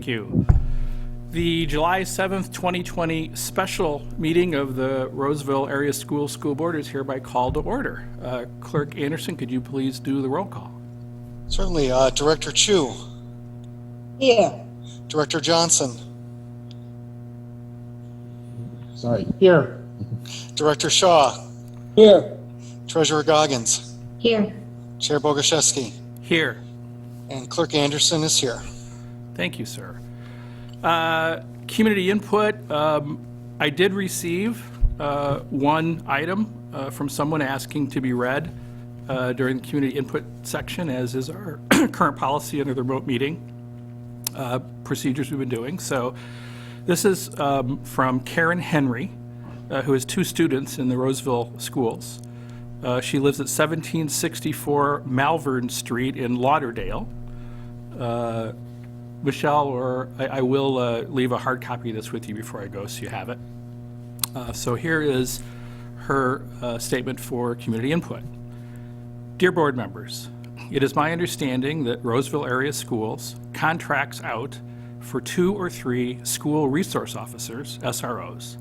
Thank you. The July 7th, 2020 special meeting of the Roseville Area School Board is hereby called to order. Clerk Anderson, could you please do the roll call? Certainly. Director Chu. Here. Director Johnson. Sorry. Here. Director Shaw. Here. Treasurer Goggins. Here. Chair Bogoszewski. Here. And Clerk Anderson is here. Thank you, sir. Community input. I did receive one item from someone asking to be read during the community input section, as is our current policy under the remote meeting procedures we've been doing. So this is from Karen Henry, who has two students in the Roseville schools. She lives at 1764 Malvern Street in Lauderdale. Michelle, or I will leave a hard copy of this with you before I go so you have it. So here is her statement for community input. Dear board members, it is my understanding that Roseville Area Schools contracts out for 2 or 3 school resource officers, SROs.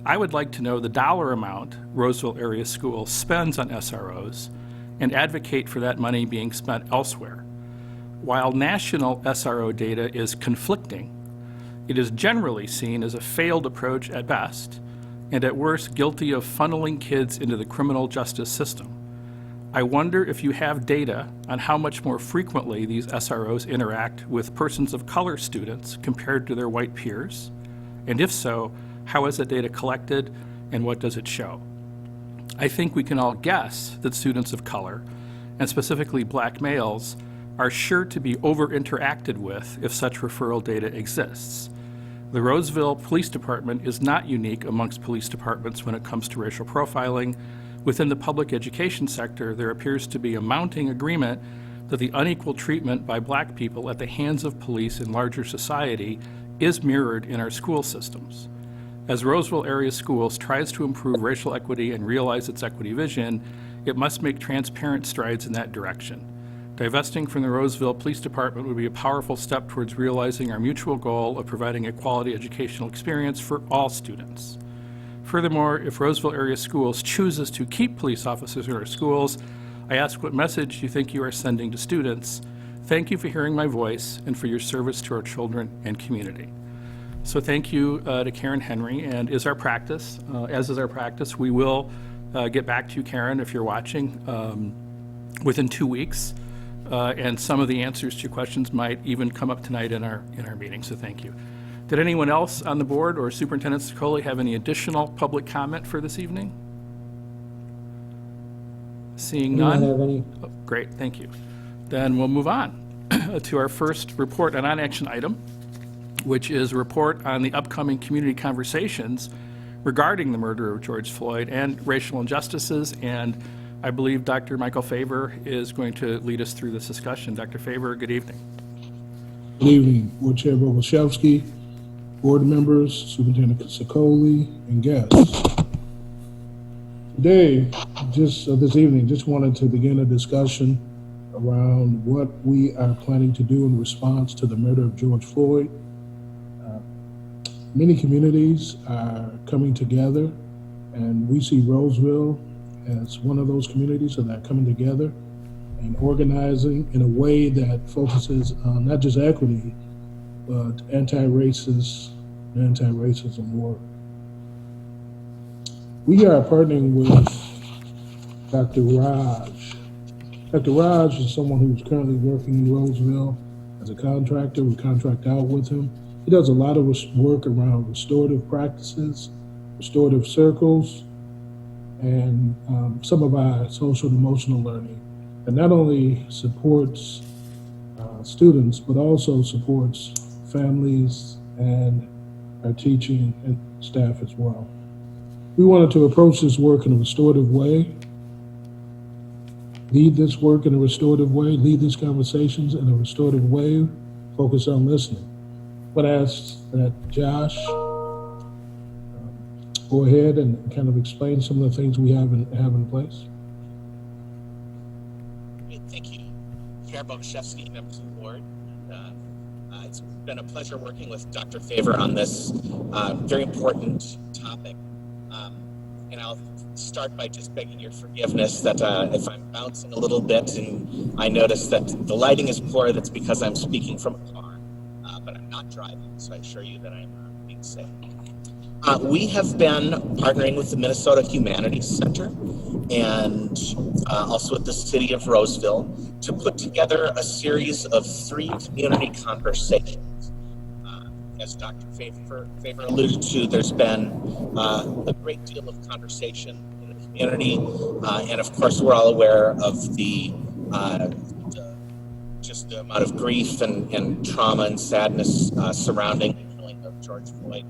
I would like to know the dollar amount Roseville Area Schools spends on SROs and advocate for that money being spent elsewhere. While national SRO data is conflicting, it is generally seen as a failed approach at best, and at worst guilty of funneling kids into the criminal justice system. I wonder if you have data on how much more frequently these SROs interact with persons of color students compared to their white peers, and if so, how is that data collected and what does it show? I think we can all guess that students of color, and specifically black males, are sure to be over-interacted with if such referral data exists. The Roseville Police Department is not unique amongst police departments when it comes to racial profiling. Within the public education sector, there appears to be a mounting agreement that the unequal treatment by black people at the hands of police in larger society is mirrored in our school systems. As Roseville Area Schools tries to improve racial equity and realize its equity vision, it must make transparent strides in that direction. Divesting from the Roseville Police Department would be a powerful step towards realizing our mutual goal of providing a quality educational experience for all students. Furthermore, if Roseville Area Schools chooses to keep police officers in our schools, I ask what message you think you are sending to students. Thank you for hearing my voice and for your service to our children and community. So thank you to Karen Henry, and as is our practice, we will get back to you, Karen, if you're watching, within 2 weeks. And some of the answers to your questions might even come up tonight in our meeting, so thank you. Did anyone else on the board or Superintendent Sicoli have any additional public comment for this evening? Seeing none? I don't have any. Oh, great, thank you. Then we'll move on to our first report, a non-action item, which is a report on the upcoming community conversations regarding the murder of George Floyd and racial injustices, and I believe Dr. Michael Favor is going to lead us through this discussion. Dr. Favor, good evening. Good evening, Board Chair Bogoszewski, board members, Superintendent Sicoli, and guests. Today, this evening, just wanted to begin a discussion around what we are planning to do in response to the murder of George Floyd. Many communities are coming together, and we see Roseville as one of those communities that are coming together and organizing in a way that focuses on not just equity, but anti-racism work. We are partnering with Dr. Raj. Dr. Raj is someone who's currently working in Roseville as a contractor. We contract out with him. He does a lot of work around restorative practices, restorative circles, and some of our social and emotional learning. And not only supports students, but also supports families and our teaching and staff as well. We wanted to approach this work in a restorative way, lead this work in a restorative way, lead these conversations in a restorative way, focus on listening. But ask that Josh go ahead and kind of explain some of the things we have in place. Thank you, Chair Bogoszewski, members of the board. It's been a pleasure working with Dr. Favor on this very important topic. And I'll start by just begging your forgiveness that if I'm bouncing a little bit and I notice that the lighting is poor, that's because I'm speaking from a car, but I'm not driving, so I assure you that I'm being safe. We have been partnering with the Minnesota Humanities Center and also with the city of Roseville to put together a series of 3 community conversations. As Dr. Favor alluded to, there's been a great deal of conversation in the community, and of course we're all aware of just the amount of grief and trauma and sadness surrounding the killing of George Floyd.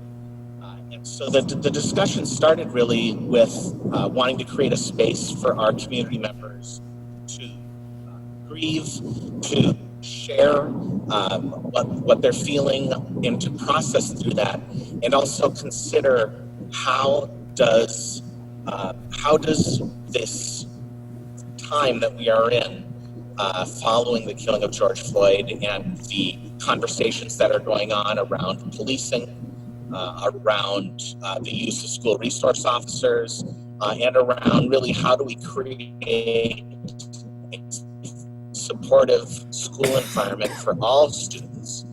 And so the discussion started really with wanting to create a space for our community members to grieve, to share what they're feeling, and to process through that, and also consider how does this time that we are in following the killing of George Floyd and the conversations that are going on around policing, around the use of school resource officers, and around really how do we create a supportive school environment for all students.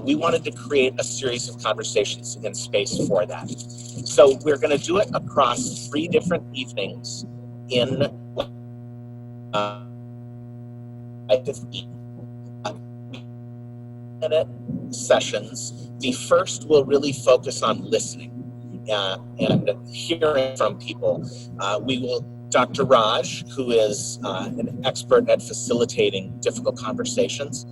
We wanted to create a series of conversations in space for that. So we're going to do it across 3 different evenings in 15-minute sessions. The first will really focus on listening and hearing from people. Dr. Raj, who is an expert at facilitating difficult conversations,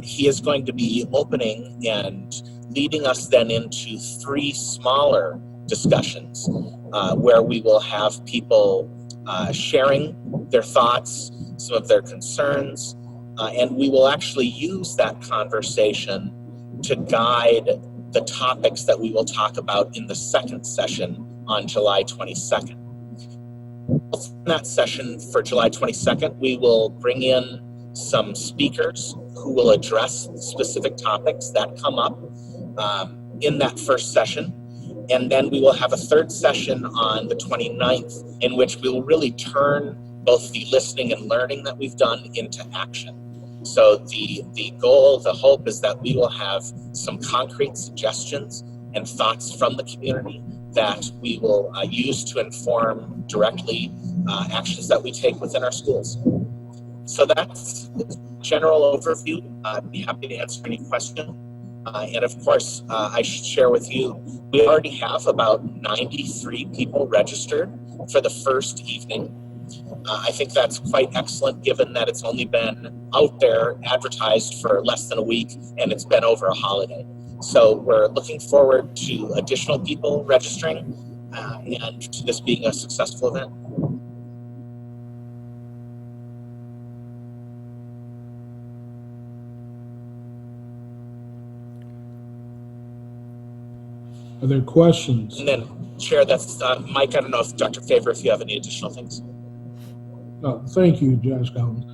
he is going to be opening and leading us then into 3 smaller discussions where we will have people sharing their thoughts, some of their concerns, and we will actually use that conversation to guide the topics that we will talk about in the second session on July 22nd. In that session for July 22nd, we will bring in some speakers who will address specific topics that come up in that first session. And then we will have a third session on the 29th in which we will really turn both the listening and learning that we've done into action. So the goal, the hope is that we will have some concrete suggestions and thoughts from the community that we will use to inform directly actions that we take within our schools. So that's the general overview. I'd be happy to answer any question. And of course, I should share with you, we already have about 93 people registered for the first evening. I think that's quite excellent given that it's only been out there advertised for less than a week and it's been over a holiday. So we're looking forward to additional people registering and to this being a successful event. Are there questions? And then, Chair, that's Mike. I don't know if Dr. Favor, if you have any additional things. Thank you, Josh Collins.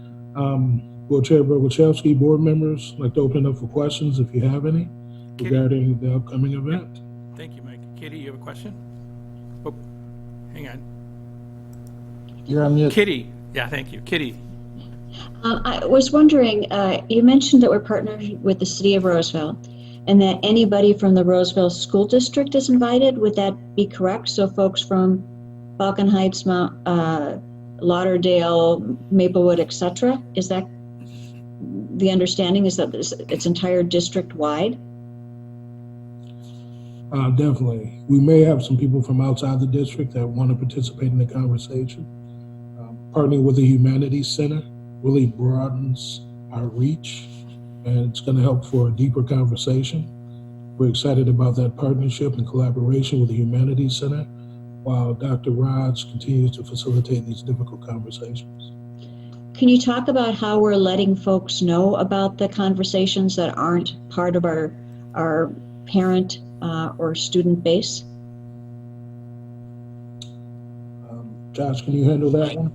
Will Chair Boguszewski, board members, like to open up for questions if you have any regarding the upcoming event. Thank you, Mike. Kitty, you have a question? Oh, hang on. You're on mute. Kitty. Yeah, thank you. Kitty. I was wondering, you mentioned that we're partnering with the city of Roseville and that anybody from the Roseville School District is invited. Would that be correct? So folks from Falcon Heights, Lauderdale, Maplewood, etc. Is that the understanding? Is that it's entire district wide? Definitely. We may have some people from outside the district that want to participate in the conversation. Partnering with the Humanities Center really broadens our reach, and it's going to help for a deeper conversation. We're excited about that partnership and collaboration with the Humanities Center while Dr. Raj continues to facilitate these difficult conversations. Can you talk about how we're letting folks know about the conversations that aren't part of our parent or student base? Josh, can you handle that one?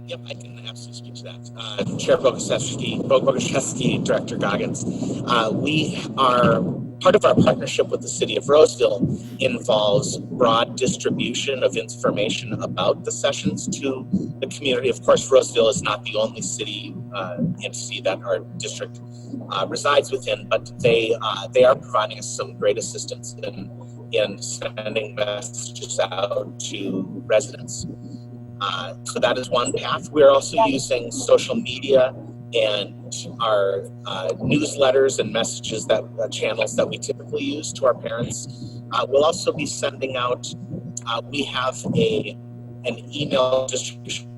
Yep, I can absolutely speak to that. Chair Bogoszewski, Director Goggins. We are part of our partnership with the City of Roseville involves broad distribution of information about the sessions to the community. Of course, Roseville is not the only city entity that our district resides within, but they are providing us some great assistance in sending messages out to residents. So that is one path. We're also using social media and our newsletters and messages that channels that we typically use to our parents. We'll also be sending out, we have an email distribution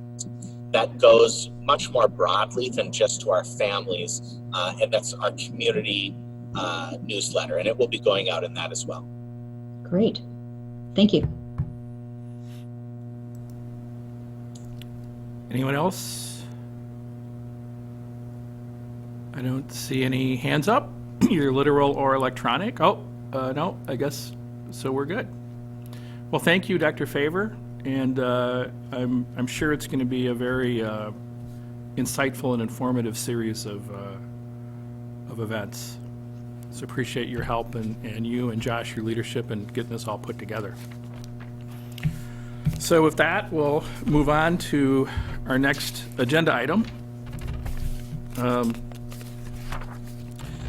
that goes much more broadly than just to our families, and that's our community newsletter, and it will be going out in that as well. Great. Thank you. Anyone else? I don't see any hands up, either literal or electronic. Oh, no, I guess, so we're good. Well, thank you, Dr. Favor, and I'm sure it's going to be a very insightful and informative series of events. So appreciate your help and you and Josh, your leadership in getting this all put together. So with that, we'll move on to our next agenda item,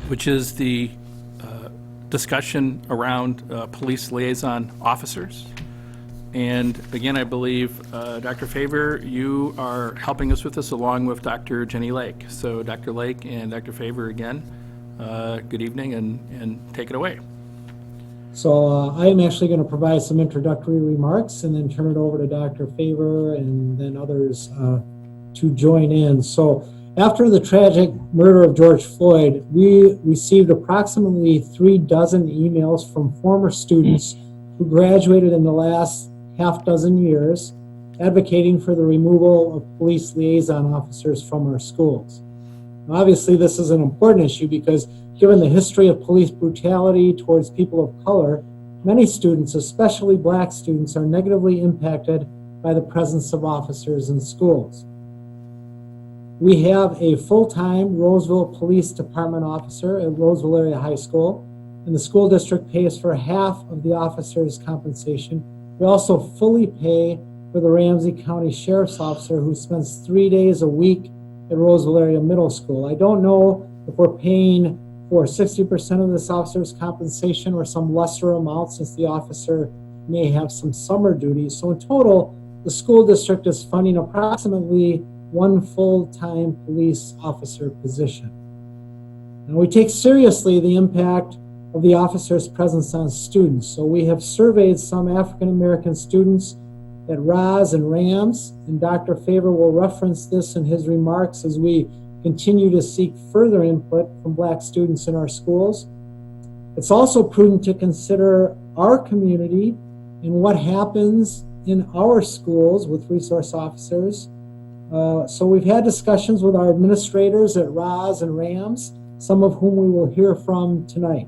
which is the discussion around police liaison officers. And again, I believe, Dr. Favor, you are helping us with this along with Dr. Jenny Lake. So Dr. Lake and Dr. Favor, again, good evening and take it away. So I am actually going to provide some introductory remarks and then turn it over to Dr. Favor and then others to join in. So after the tragic murder of George Floyd, we received approximately 36 emails from former students who graduated in the last half dozen years advocating for the removal of police liaison officers from our schools. Now, obviously, this is an important issue because given the history of police brutality towards people of color, many students, especially Black students, are negatively impacted by the presence of officers in schools. We have a full-time Roseville Police Department officer at Roseville Area High School, and the school district pays for half of the officer's compensation. We also fully pay for the Ramsey County Sheriff's Officer who spends 3 days a week at Roseville Area Middle School. I don't know if we're paying for 60% of this officer's compensation or some lesser amount since the officer may have some summer duties. So in total, the school district is funding approximately one full-time police officer position. Now, we take seriously the impact of the officer's presence on students. So we have surveyed some African-American students at Roz and Rams, and Dr. Favor will reference this in his remarks as we continue to seek further input from Black students in our schools. It's also prudent to consider our community and what happens in our schools with resource officers. So we've had discussions with our administrators at Roz and Rams, some of whom we will hear from tonight.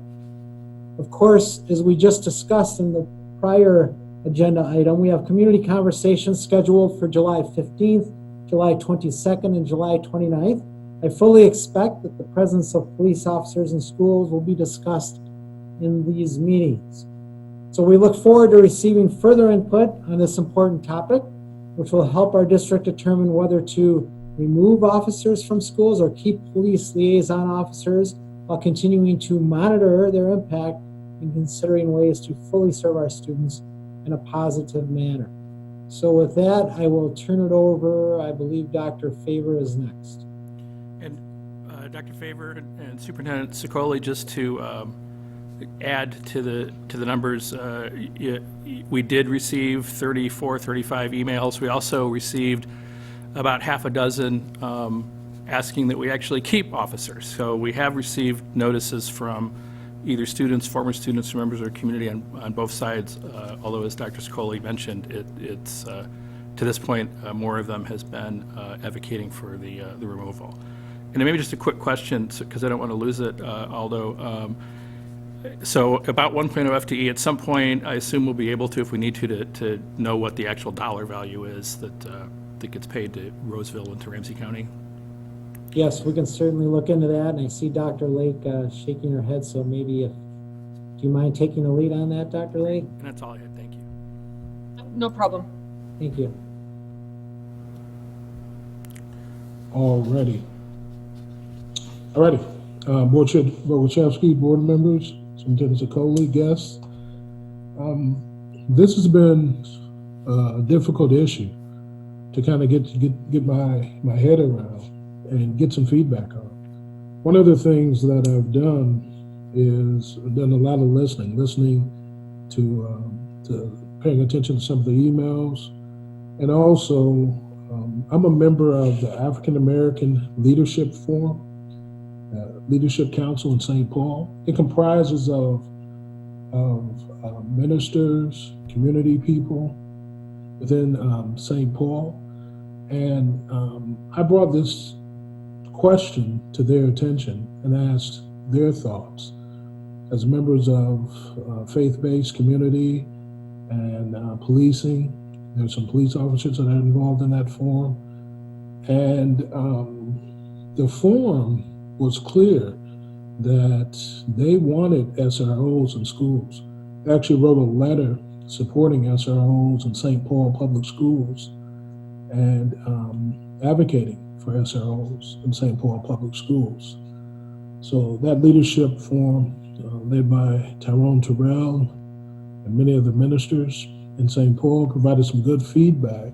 Of course, as we just discussed in the prior agenda item, we have community conversations scheduled for July 15th, July 22nd, and July 29th. I fully expect that the presence of police officers in schools will be discussed in these meetings. So we look forward to receiving further input on this important topic, which will help our district determine whether to remove officers from schools or keep police liaison officers while continuing to monitor their impact and considering ways to fully serve our students in a positive manner. So with that, I will turn it over. I believe Dr. Favor is next. And Dr. Favor and Superintendent Sicoli, just to add to the numbers, we did receive 35 emails. We also received about half a dozen asking that we actually keep officers. So we have received notices from either students, former students, or members of our community on both sides, although as Dr. Sicoli mentioned, it's to this point, more of them has been advocating for the removal. And maybe just a quick question, because I don't want to lose it, Aldo. So about 1.0 FTE, at some point, I assume we'll be able to, if we need to know what the actual dollar value is that gets paid to Roseville and to Ramsey County? Yes, we can certainly look into that, and I see Dr. Lake shaking her head, so maybe do you mind taking the lead on that, Dr. Lake? And that's all I had. Thank you. No problem. Thank you. Alrighty. Boguszewski, board members, Superintendent Sokoli, guests. This has been a difficult issue to kind of get my head around and get some feedback on. One of the things that I've done is I've done a lot of listening to paying attention to some of the emails, and also I'm a member of the African American Leadership Forum, Leadership Council in St. Paul. It comprises of ministers, community people within St. Paul, and I brought this question to their attention and asked their thoughts as members of faith-based community and policing. There's some police officers that are involved in that forum, and the forum was clear that they wanted SROs in schools. They actually wrote a letter supporting SROs in St. Paul public schools and advocating for SROs in St. Paul public schools. So that leadership forum, led by Tyrone Terrell and many of the ministers in St. Paul, provided some good feedback,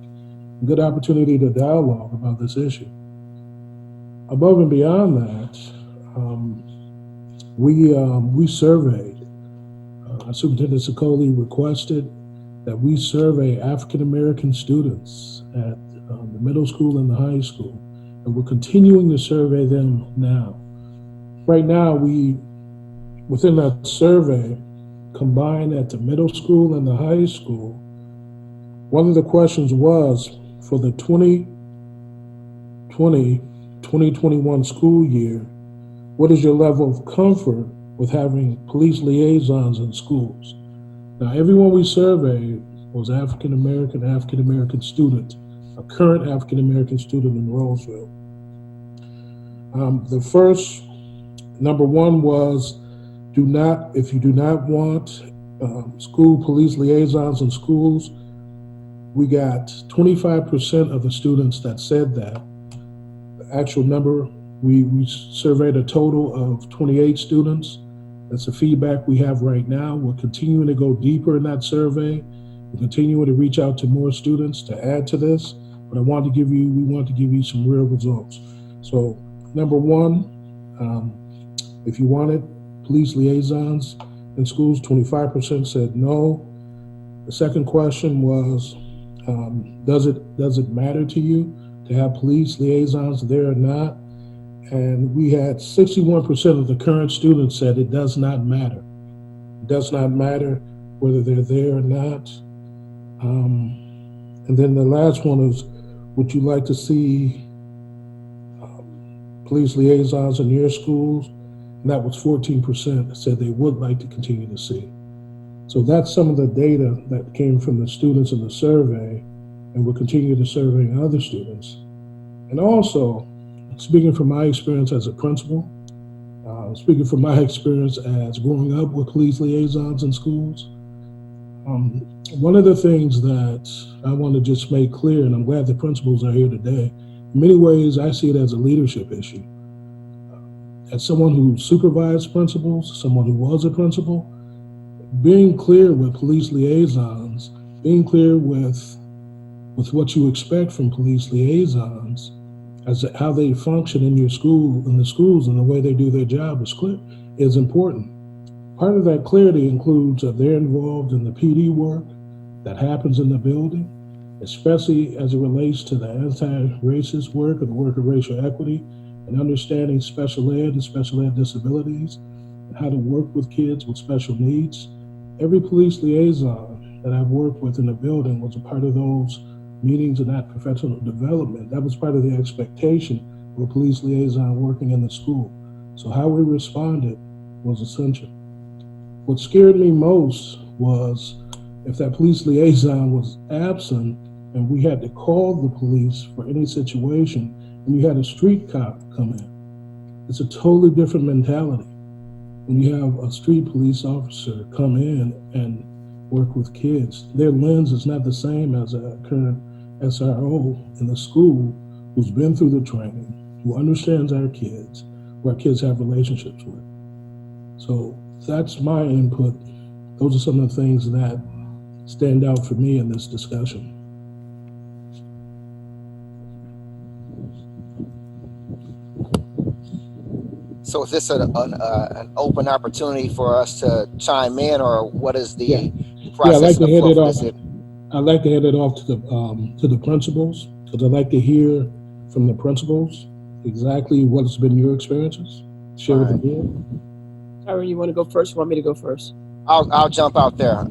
good opportunity to dialogue about this issue. Above and beyond that, we surveyed. Superintendent Sokoli requested that we survey African American students at the middle school and the high school, and we're continuing to survey them now. Right now, within that survey, combined at the middle school and the high school, one of the questions was for the 2020-2021 school year, what is your level of comfort with having police liaisons in schools? Now, everyone we surveyed was African American student, a current African American student in Roseville. The first, number one was, if you do not want school police liaisons in schools, we got 25% of the students that said that. The actual number, we surveyed a total of 28 students. That's the feedback we have right now. We're continuing to go deeper in that survey. We're continuing to reach out to more students to add to this, but we want to give you some real results. So number one, if you wanted police liaisons in schools, 25% said no. The second question was, does it matter to you to have police liaisons there or not? And we had 61% of the current students said it does not matter. It does not matter whether they're there or not. And then the last one is, would you like to see police liaisons in your schools? And that was 14% said they would like to continue to see. So that's some of the data that came from the students in the survey, and we'll continue to survey other students. And also, speaking from my experience as a principal, speaking from my experience as growing up with police liaisons in schools, one of the things that I want to just make clear, and I'm glad the principals are here today, in many ways I see it as a leadership issue. As someone who supervised principals, someone who was a principal, being clear with police liaisons, being clear with what you expect from police liaisons, as to how they function in your school, in the schools, and the way they do their job is important. Part of that clarity includes that they're involved in the PD work that happens in the building, especially as it relates to the anti-racist work or the work of racial equity, and understanding special ed and special ed disabilities, and how to work with kids with special needs. Every police liaison that I've worked with in the building was a part of those meetings and that professional development. That was part of the expectation of a police liaison working in the school. So how we responded was essential. What scared me most was if that police liaison was absent and we had to call the police for any situation when you had a street cop come in. It's a totally different mentality. When you have a street police officer come in and work with kids, their lens is not the same as a current SRO in the school who's been through the training, who understands our kids, who our kids have relationships with. So that's my input. Those are some of the things that stand out for me in this discussion. So is this an open opportunity for us to chime in, or what is the process? I'd like to hand it off. Is it? I'd like to hand it off to the principals, because I'd like to hear from the principals exactly what's been your experiences. Share with the board. Tyron, you want to go first? Want me to go first? I'll jump out there.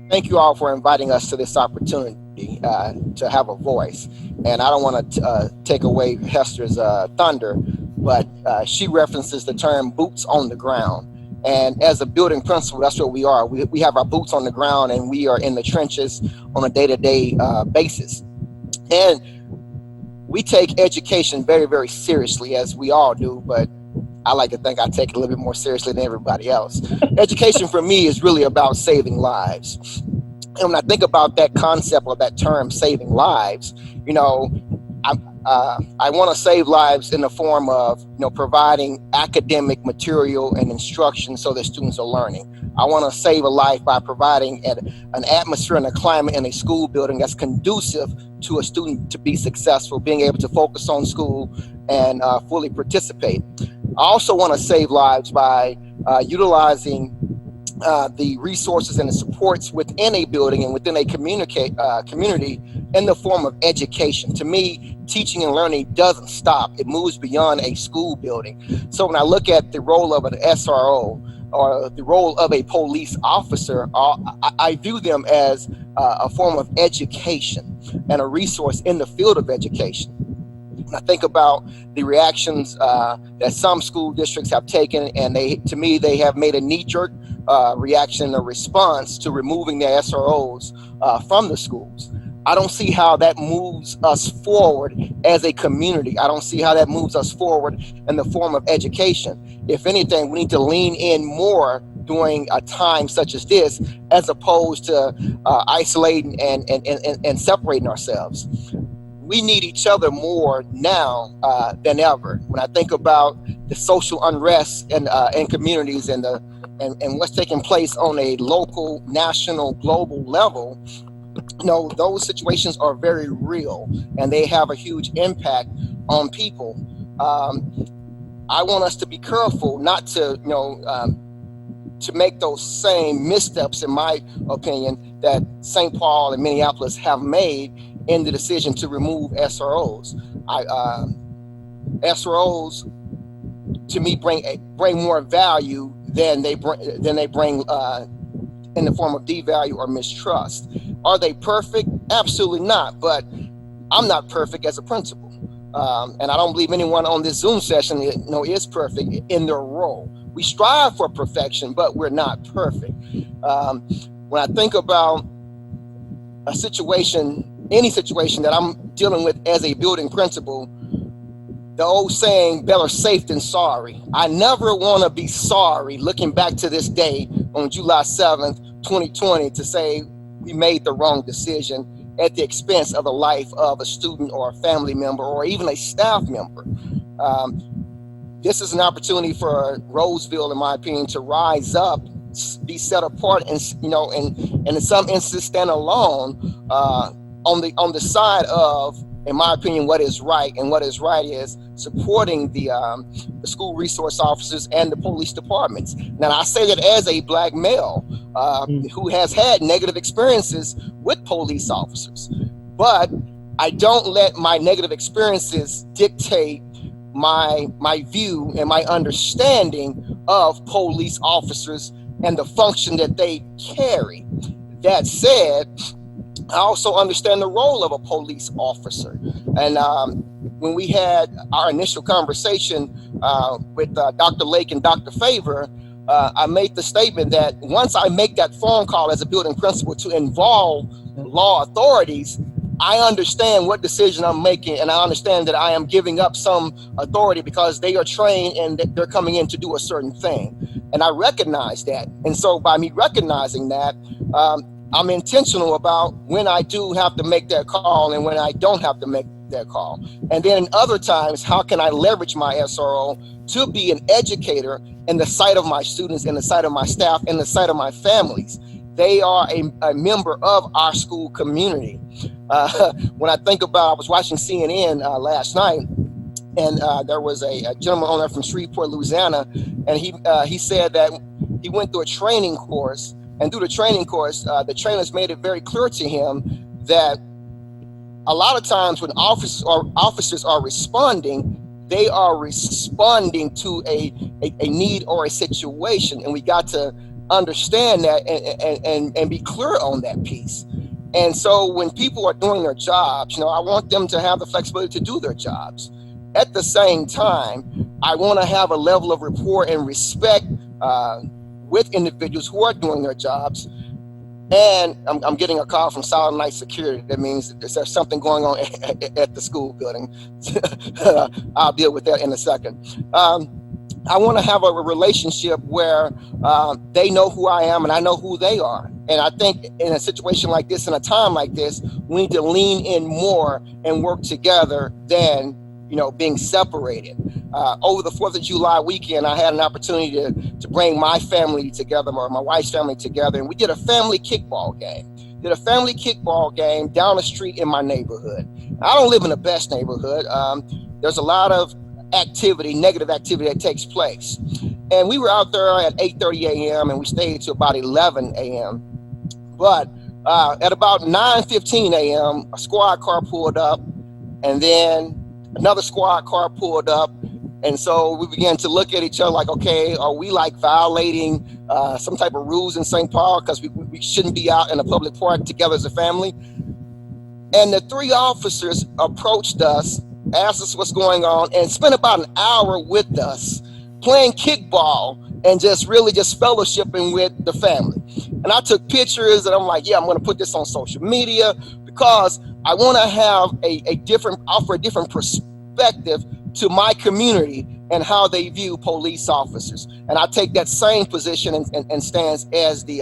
Thank you all for inviting us to this opportunity to have a voice. And I don't want to take away Hester's thunder, but she references the term boots on the ground. And as a building principal, that's what we are. We have our boots on the ground, and we are in the trenches on a day-to-day basis. And we take education very, very seriously, as we all do, but I like to think I take it a little bit more seriously than everybody else. Education for me is really about saving lives. And when I think about that concept or that term, saving lives, you know, I want to save lives in the form of, you know, providing academic material and instruction so that students are learning. I want to save a life by providing an atmosphere and a climate in a school building that's conducive to a student to be successful, being able to focus on school and fully participate. I also want to save lives by utilizing the resources and the supports within a building and within a community in the form of education. To me, teaching and learning doesn't stop. It moves beyond a school building. So when I look at the role of an SRO or the role of a police officer, I view them as a form of education and a resource in the field of education. I think about the reactions that some school districts have taken, and to me, they have made a knee-jerk reaction or response to removing their SROs from the schools. I don't see how that moves us forward as a community. I don't see how that moves us forward in the form of education. If anything, we need to lean in more during a time such as this, as opposed to isolating and separating ourselves. We need each other more now than ever. When I think about the social unrest in communities and what's taking place on a local, national, global level, you know, those situations are very real and they have a huge impact on people. I want us to be careful not to, to make those same missteps, in my opinion, that St. Paul and Minneapolis have made in the decision to remove SROs. SROs, to me, bring more value than they bring in the form of devalue or mistrust. Are they perfect? Absolutely not. But I'm not perfect as a principal, and I don't believe anyone on this Zoom session is perfect in their role. We strive for perfection, but we're not perfect. When I think about a situation, any situation that I'm dealing with as a building principal, the old saying, better safe than sorry. I never want to be sorry looking back to this day on July 7th, 2020, to say we made the wrong decision at the expense of the life of a student or a family member or even a staff member. This is an opportunity for Roseville, in my opinion, to rise up, be set apart, and in some instances stand alone on the side of, in my opinion, what is right. And what is right is supporting the school resource officers and the police departments. Now, I say that as a Black male who has had negative experiences with police officers, but I don't let my negative experiences dictate my view and my understanding of police officers and the function that they carry. That said, I also understand the role of a police officer. And when we had our initial conversation with Dr. Lake and Dr. Favor, I made the statement that once I make that phone call as a building principal to involve law authorities, I understand what decision I'm making, and I understand that I am giving up some authority because they are trained and they're coming in to do a certain thing. And I recognize that. And so by me recognizing that, I'm intentional about when I do have to make that call and when I don't have to make that call. And then in other times, how can I leverage my SRO to be an educator in the sight of my students, in the sight of my staff, in the sight of my families? They are a member of our school community. When I think about, I was watching CNN last night, and there was a gentleman on there from Shreveport, Louisiana, and he said that he went through a training course, and through the training course, the trainers made it very clear to him that a lot of times when officers are responding, they are responding to a need or a situation, and we got to understand that and be clear on that piece. And so when people are doing their jobs, you know, I want them to have the flexibility to do their jobs. At the same time, I want to have a level of rapport and respect with individuals who are doing their jobs. And I'm getting a call from Silent Night Security. That means there's something going on at the school building. I'll deal with that in a second. I want to have a relationship where they know who I am and I know who they are. And I think in a situation like this, in a time like this, we need to lean in more and work together than, you know, being separated. Over the 4th of July weekend, I had an opportunity to bring my family together, or my wife's family together, and we did a family kickball game. Down the street in my neighborhood. I don't live in the best neighborhood. There's a lot of negative activity that takes place. And we were out there at 8:30 a.m. and we stayed to about 11 a.m. But at about 9:15 a.m., a squad car pulled up, and then another squad car pulled up. And so we began to look at each other like, okay, are we like violating some type of rules in St. Paul? Because we shouldn't be out in a public park together as a family. And the 3 officers approached us, asked us what's going on, and spent about an hour with us playing kickball and just fellowshipping with the family. And I took pictures and I'm like, yeah, I'm going to put this on social media because I want to have offer a different perspective to my community and how they view police officers. And I take that same position and stance as the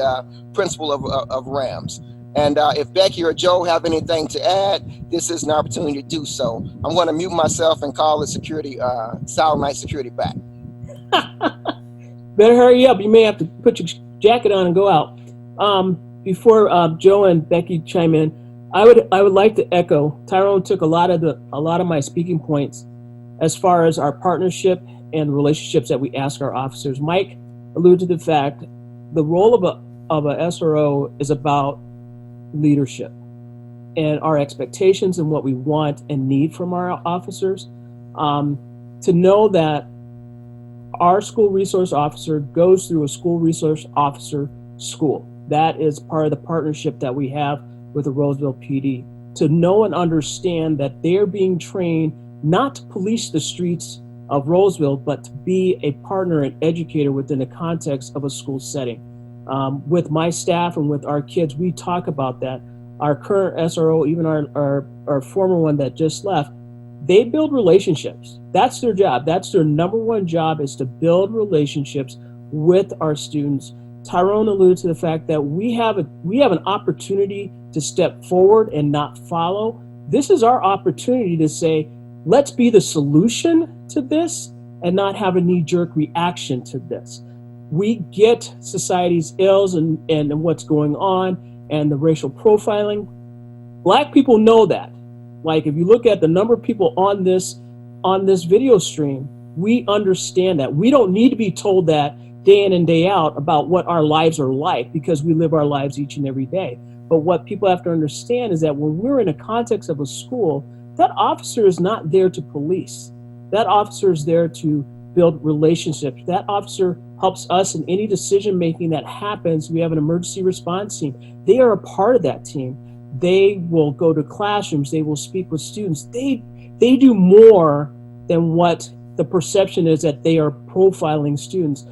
principal of Rams. And if Becky or Joe have anything to add, this is an opportunity to do so. I'm going to mute myself and call the Silent Night Security back. Better hurry up. You may have to put your jacket on and go out. Before Joe and Becky chime in, I would like to echo. Tyrone took a lot of my speaking points as far as our partnership and relationships that we ask our officers. Mike alluded to the fact the role of a SRO is about leadership and our expectations and what we want and need from our officers. To know that our school resource officer goes through a school resource officer school. That is part of the partnership that we have with the Roseville PD. To know and understand that they're being trained not to police the streets of Roseville, but to be a partner and educator within the context of a school setting. With my staff and with our kids, we talk about that. Our current SRO, even our former one that just left, they build relationships. That's their job. That's their number one job, is to build relationships with our students. Tyrone alluded to the fact that we have an opportunity to step forward and not follow. This is our opportunity to say, let's be the solution to this and not have a knee-jerk reaction to this. We get society's ills and what's going on and the racial profiling. Black people know that. Like, if you look at the number of people on this video stream, we understand that. We don't need to be told that day in and day out about what our lives are like, because we live our lives each and every day. But what people have to understand is that when we're in a context of a school, that officer is not there to police. That officer is there to build relationships. That officer helps us in any decision making that happens. We have an emergency response team. They are a part of that team. They will go to classrooms. They will speak with students. They do more than what the perception is that they are profiling students.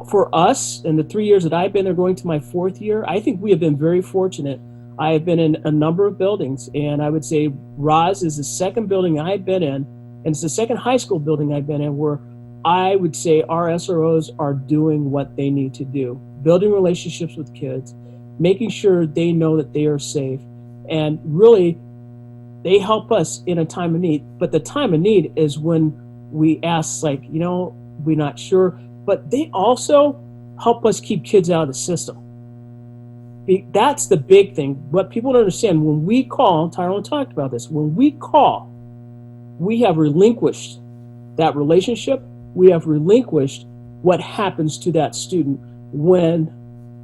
For us, in the 3 years that I've been there, going to my 4th year, I think we have been very fortunate. I have been in a number of buildings, and I would say Roz is the second building I've been in, and it's the second high school building I've been in where I would say our SROs are doing what they need to do, building relationships with kids, making sure they know that they are safe, and really they help us in a time of need. But the time of need is when we ask, like, we're not sure, but they also help us keep kids out of the system. That's the big thing. What people don't understand, when we call, Tyrone talked about this, when we call, we have relinquished that relationship. We have relinquished what happens to that student when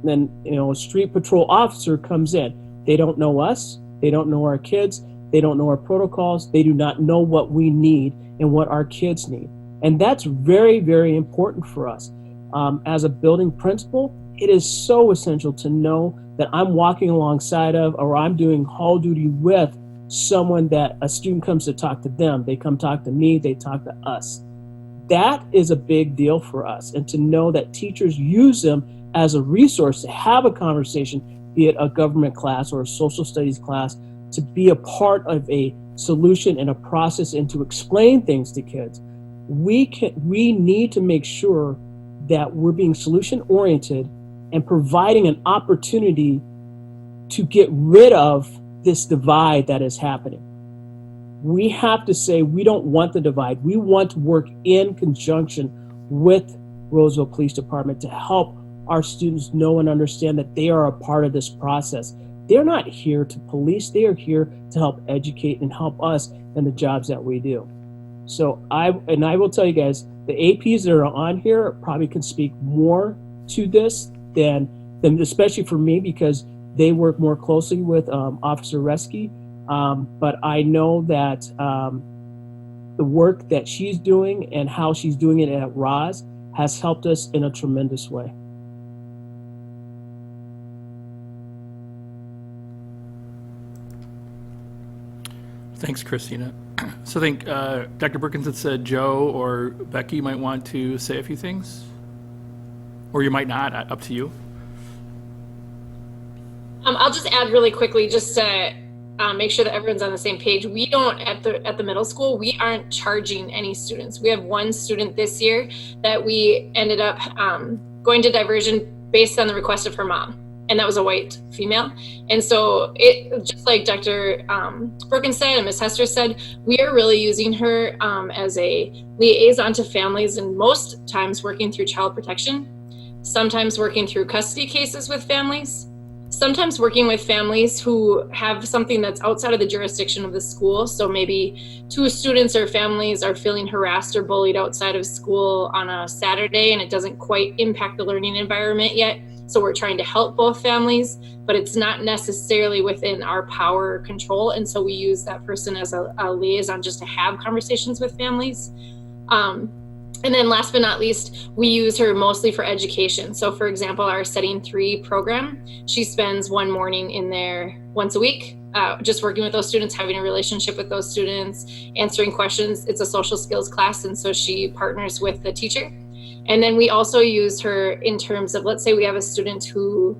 then a street patrol officer comes in. They don't know us. They don't know our kids. They don't know our protocols. They do not know what we need and what our kids need. And that's very, very important for us. As a building principal, it is so essential to know that I'm walking alongside of, or I'm doing hall duty with someone that a student comes to talk to them. They come talk to me, they talk to us. That is a big deal for us. And to know that teachers use them as a resource to have a conversation, be it a government class or a social studies class, to be a part of a solution and a process and to explain things to kids. We need to make sure that we're being solution oriented and providing an opportunity to get rid of this divide that is happening. We have to say we don't want the divide. We want to work in conjunction with Roseville Police Department to help our students know and understand that they are a part of this process. They're not here to police. They are here to help educate and help us in the jobs that we do. So I will tell you guys, the APs that are on here probably can speak more to this than especially for me, because they work more closely with Officer Reski. But I know that the work that she's doing and how she's doing it at Roz has helped us in a tremendous way. Thanks, Christina. So I think Dr. Perkins had said Joe or Becky might want to say a few things, or you might not, up to you. I'll just add really quickly, just to make sure that everyone's on the same page. We don't, at the middle school, we aren't charging any students. We have one student this year that we ended up going to diversion based on the request of her mom. And that was a white female. And so it, just like Dr. Perkins said and Ms. Hester said, we are really using her as a liaison to families, and most times working through child protection, sometimes working through custody cases with families, sometimes working with families who have something that's outside of the jurisdiction of the school. So maybe two students or families are feeling harassed or bullied outside of school on a Saturday, and it doesn't quite impact the learning environment yet. So we're trying to help both families, but it's not necessarily within our power or control. And so we use that person as a liaison just to have conversations with families. And then last but not least, we use her mostly for education. So for example, our Setting 3 program, she spends one morning in there once a week, just working with those students, having a relationship with those students, answering questions. It's a social skills class, and so she partners with the teacher. And then we also use her in terms of, let's say we have a student who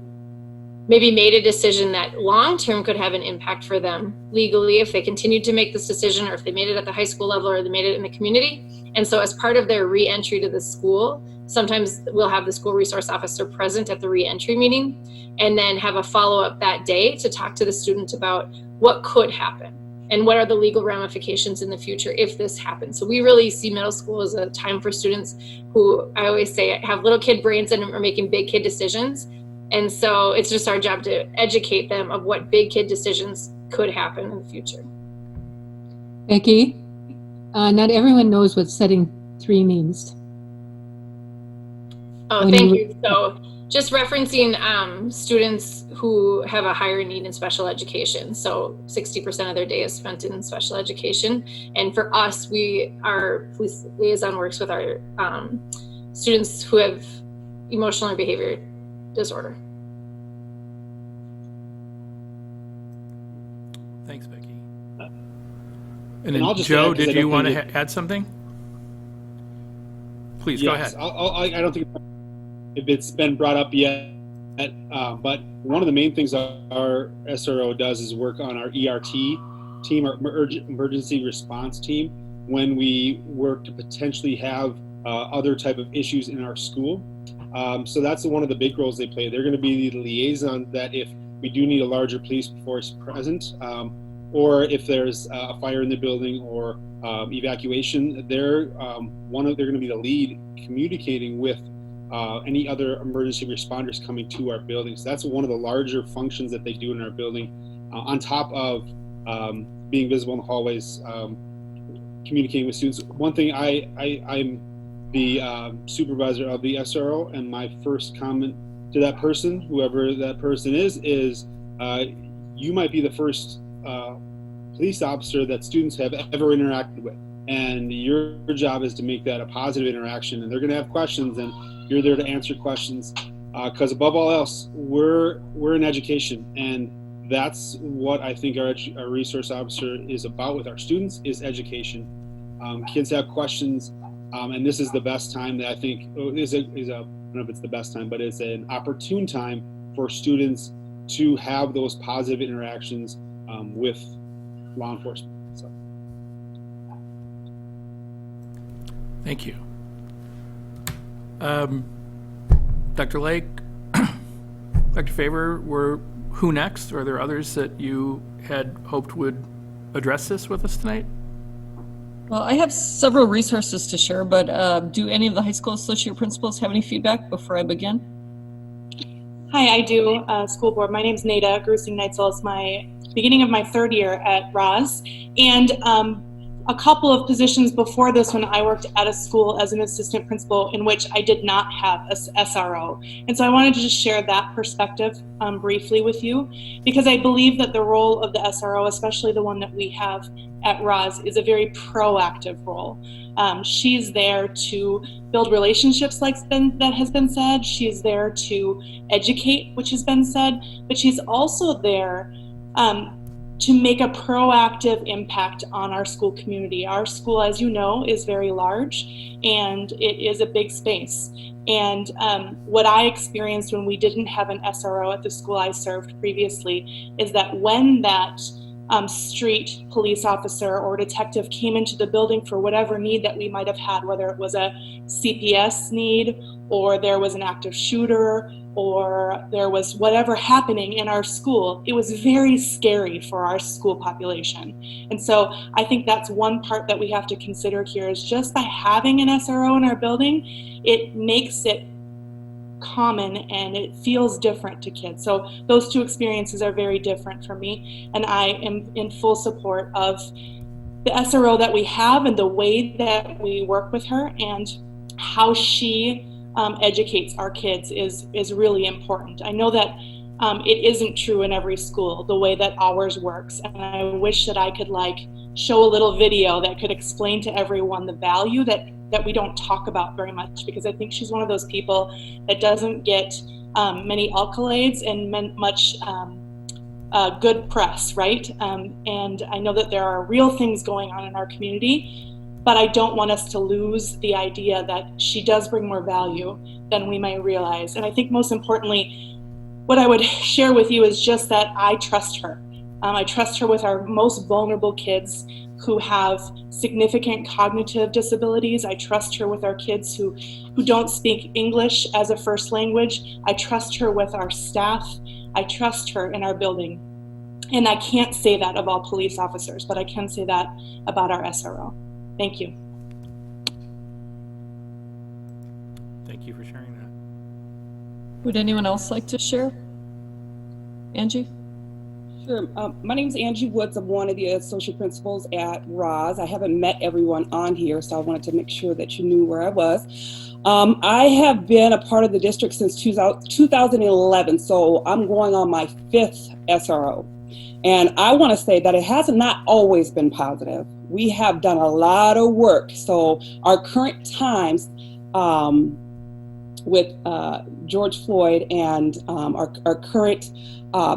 maybe made a decision that long-term could have an impact for them legally if they continued to make this decision, or if they made it at the high school level, or they made it in the community. And so as part of their re-entry to the school, sometimes we'll have the school resource officer present at the re-entry meeting, and then have a follow-up that day to talk to the student about what could happen and what are the legal ramifications in the future if this happens. So we really see middle school as a time for students who, I always say, have little kid brains and are making big kid decisions. And so it's just our job to educate them of what big kid decisions could happen in the future. Becky, not everyone knows what Setting 3 means. Oh, thank you. So just referencing students who have a higher need in special education. So 60% of their day is spent in special education. And for us, our police liaison works with our students who have emotional or behavior disorder. Thanks, Becky. And then I'll just Joe, add, 'cause did I you don't want to think add something? Please, go ahead. I don't think if it's been brought up yet, But one of the main things our SRO does is work on our ERT team, our emergency response team, when we work to potentially have other type of issues in our school. So that's one of the big roles they play. They're going to be the liaison that if we do need a larger police force present, or if there's a fire in the building or evacuation, they're going to be the lead communicating with any other emergency responders coming to our building. So that's one of the larger functions that they do in our building, on top of being visible in the hallways, communicating with students. One thing, I'm the supervisor of the SRO, and my first comment to that person, whoever that person is you might be the first police officer that students have ever interacted with, and your job is to make that a positive interaction. And they're going to have questions, and you're there to answer questions, because above all else, we're in education, and that's what I think our resource officer is about with our students, is education. Kids have questions, and this is the best time that I think I don't know if it's the best time, but it's an opportune time for students to have those positive interactions with law enforcement. So. Thank you. Dr. Lake, Dr. Favor, who next? Are there others that you had hoped would address this with us tonight? Well, I have several resources to share, but do any of the high school associate principals have any feedback before I begin? Hi, I do, school board. My name's Nada Grusing-Neitzel. It's my beginning of my third year at Roz. And a couple of positions before this one, I worked at a school as an assistant principal in which I did not have a SRO. And so I wanted to just share that perspective briefly with you, because I believe that the role of the SRO, especially the one that we have at Roz, is a very proactive role. She's there to build relationships, like that has been said. She's there to educate, which has been said, but she's also there to make a proactive impact on our school community. Our school, as you know, is very large, and it is a big space. And what I experienced when we didn't have an SRO at the school I served previously is that when that street police officer or detective came into the building for whatever need that we might have had, whether it was a CPS need, or there was an active shooter, or there was whatever happening in our school, it was very scary for our school population. And so I think that's one part that we have to consider here, is just by having an SRO in our building, it makes it common and it feels different to kids. So those two experiences are very different for me, and I am in full support of the SRO that we have and the way that we work with her, and how she educates our kids is really important. I know that it isn't true in every school the way that ours works, and I wish that I could show a little video that could explain to everyone the value that we don't talk about very much, because I think she's one of those people that doesn't get many accolades and much good press, right? And I know that there are real things going on in our community, but I don't want us to lose the idea that she does bring more value than we may realize. And I think most importantly, what I would share with you is just that I trust her. I trust her with our most vulnerable kids who have significant cognitive disabilities. I trust her with our kids who don't speak English as a first language. I trust her with our staff. I trust her in our building. And I can't say that of all police officers, but I can say that about our SRO. Thank you. Thank you for sharing that. Would anyone else like to share? Angie? Sure. My name is Angie Woods. I'm one of the associate principals at Roz. I haven't met everyone on here, so I wanted to make sure that you knew where I was. I have been a part of the district since 2011, so I'm going on my 5th SRO. And I want to say that it has not always been positive. We have done a lot of work. So our current times with George Floyd and our current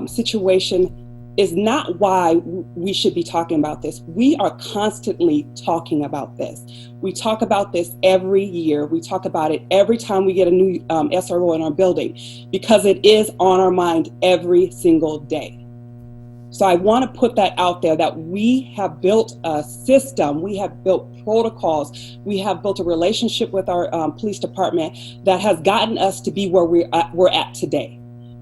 situation is not why we should be talking about this. We are constantly talking about this. We talk about this every year. We talk about it every time we get a new SRO in our building, because it is on our mind every single day. So I want to put that out there, that we have built a system, we have built protocols, we have built a relationship with our police department that has gotten us to be where we're at today,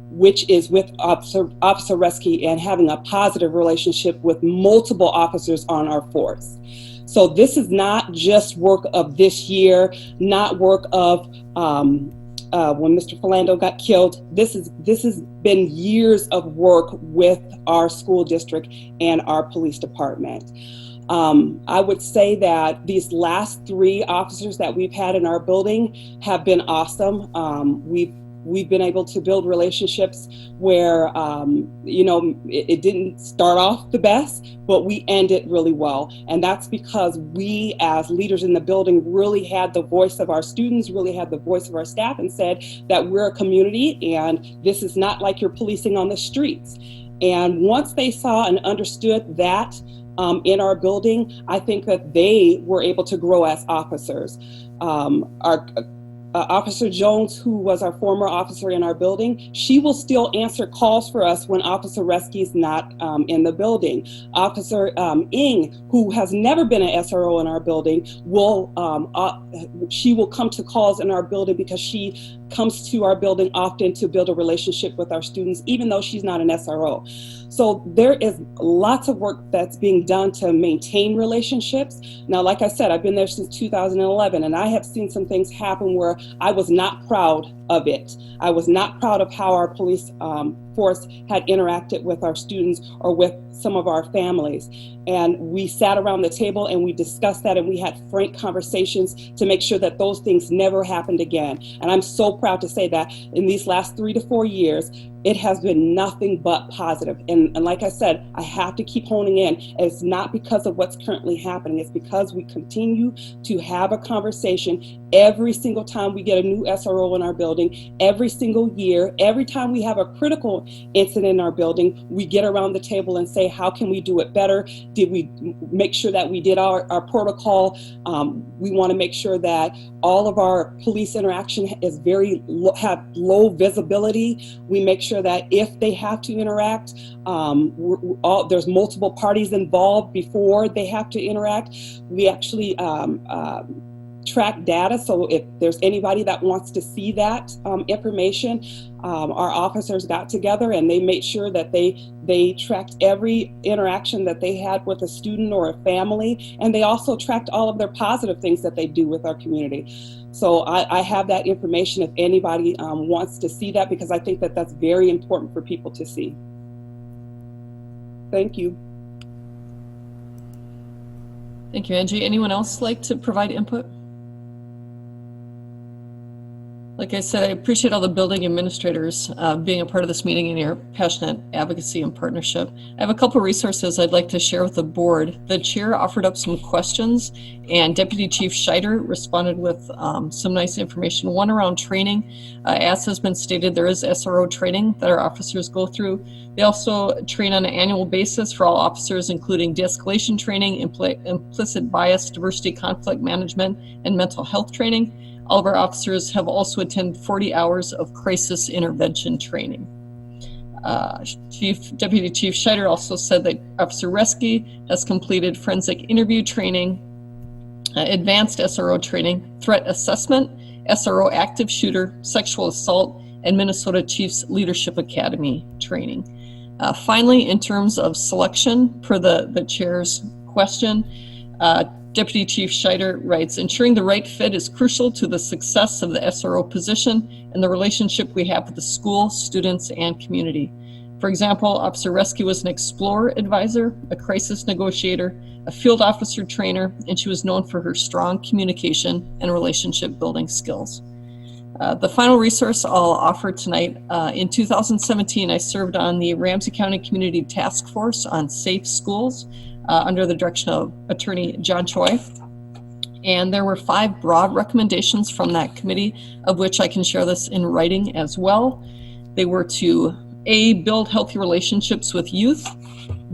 which is with Officer Reski and having a positive relationship with multiple officers on our force. So this is not just work of this year, not work of when Mr. Philando got killed. This has been years of work with our school district and our police department. I would say that these last 3 officers that we've had in our building have been awesome. We've been able to build relationships where, it didn't start off the best, but we ended really well. And that's because we, as leaders in the building, really had the voice of our students, really had the voice of our staff, and said that we're a community and this is not like you're policing on the streets. And once they saw and understood that in our building, I think that they were able to grow as officers. Officer Jones, who was our former officer in our building, she will still answer calls for us when Officer Reski is not in the building. Officer Ng, who has never been an SRO in our building, she will come to calls in our building because she comes to our building often to build a relationship with our students, even though she's not an SRO. So there is lots of work that's being done to maintain relationships. Now, like I said, I've been there since 2011, and I have seen some things happen where I was not proud of it. I was not proud of how our police force had interacted with our students or with some of our families. And we sat around the table and we discussed that, and we had frank conversations to make sure that those things never happened again. And I'm so proud to say that in these last 3 to 4 years, it has been nothing but positive. And like I said, I have to keep honing in. It's not because of what's currently happening. It's because we continue to have a conversation every single time we get a new SRO in our building, every single year, every time we have a critical incident in our building, we get around the table and say, how can we do it better? Did we make sure that we did our protocol? We want to make sure that all of our police interaction is have low visibility. We make sure that if they have to interact, there's multiple parties involved before they have to interact. We actually track data, so if there's anybody that wants to see that information, our officers got together and they made sure that they tracked every interaction that they had with a student or a family, and they also tracked all of their positive things that they do with our community. So I have that information if anybody wants to see that, because I think that that's very important for people to see. Thank you. Thank you, Angie. Anyone else like to provide input? Like I said, I appreciate all the building administrators being a part of this meeting and your passionate advocacy and partnership. I have a couple resources I'd like to share with the board. The chair offered up some questions, and Deputy Chief Scheider responded with some nice information. One around training. As has been stated, there is SRO training that our officers go through. They also train on an annual basis for all officers, including de-escalation training, implicit bias, diversity, conflict management, and mental health training. All of our officers have also attended 40 hours of crisis intervention training. Deputy Chief Scheider also said that Officer Reski has completed forensic interview training, advanced SRO training, threat assessment, SRO active shooter, sexual assault, and Minnesota Chiefs Leadership Academy training. Finally, in terms of selection, per the chair's question, Deputy Chief Scheider writes, ensuring the right fit is crucial to the success of the SRO position and the relationship we have with the school, students, and community. For example, Officer Reski was an explorer advisor, a crisis negotiator, a field officer trainer, and she was known for her strong communication and relationship building skills. The final resource I'll offer tonight, in 2017, I served on the Ramsey County Community Task Force on Safe Schools, under the direction of Attorney John Choi. And there were 5 broad recommendations from that committee, of which I can share this in writing as well. They were to A, build healthy relationships with youth.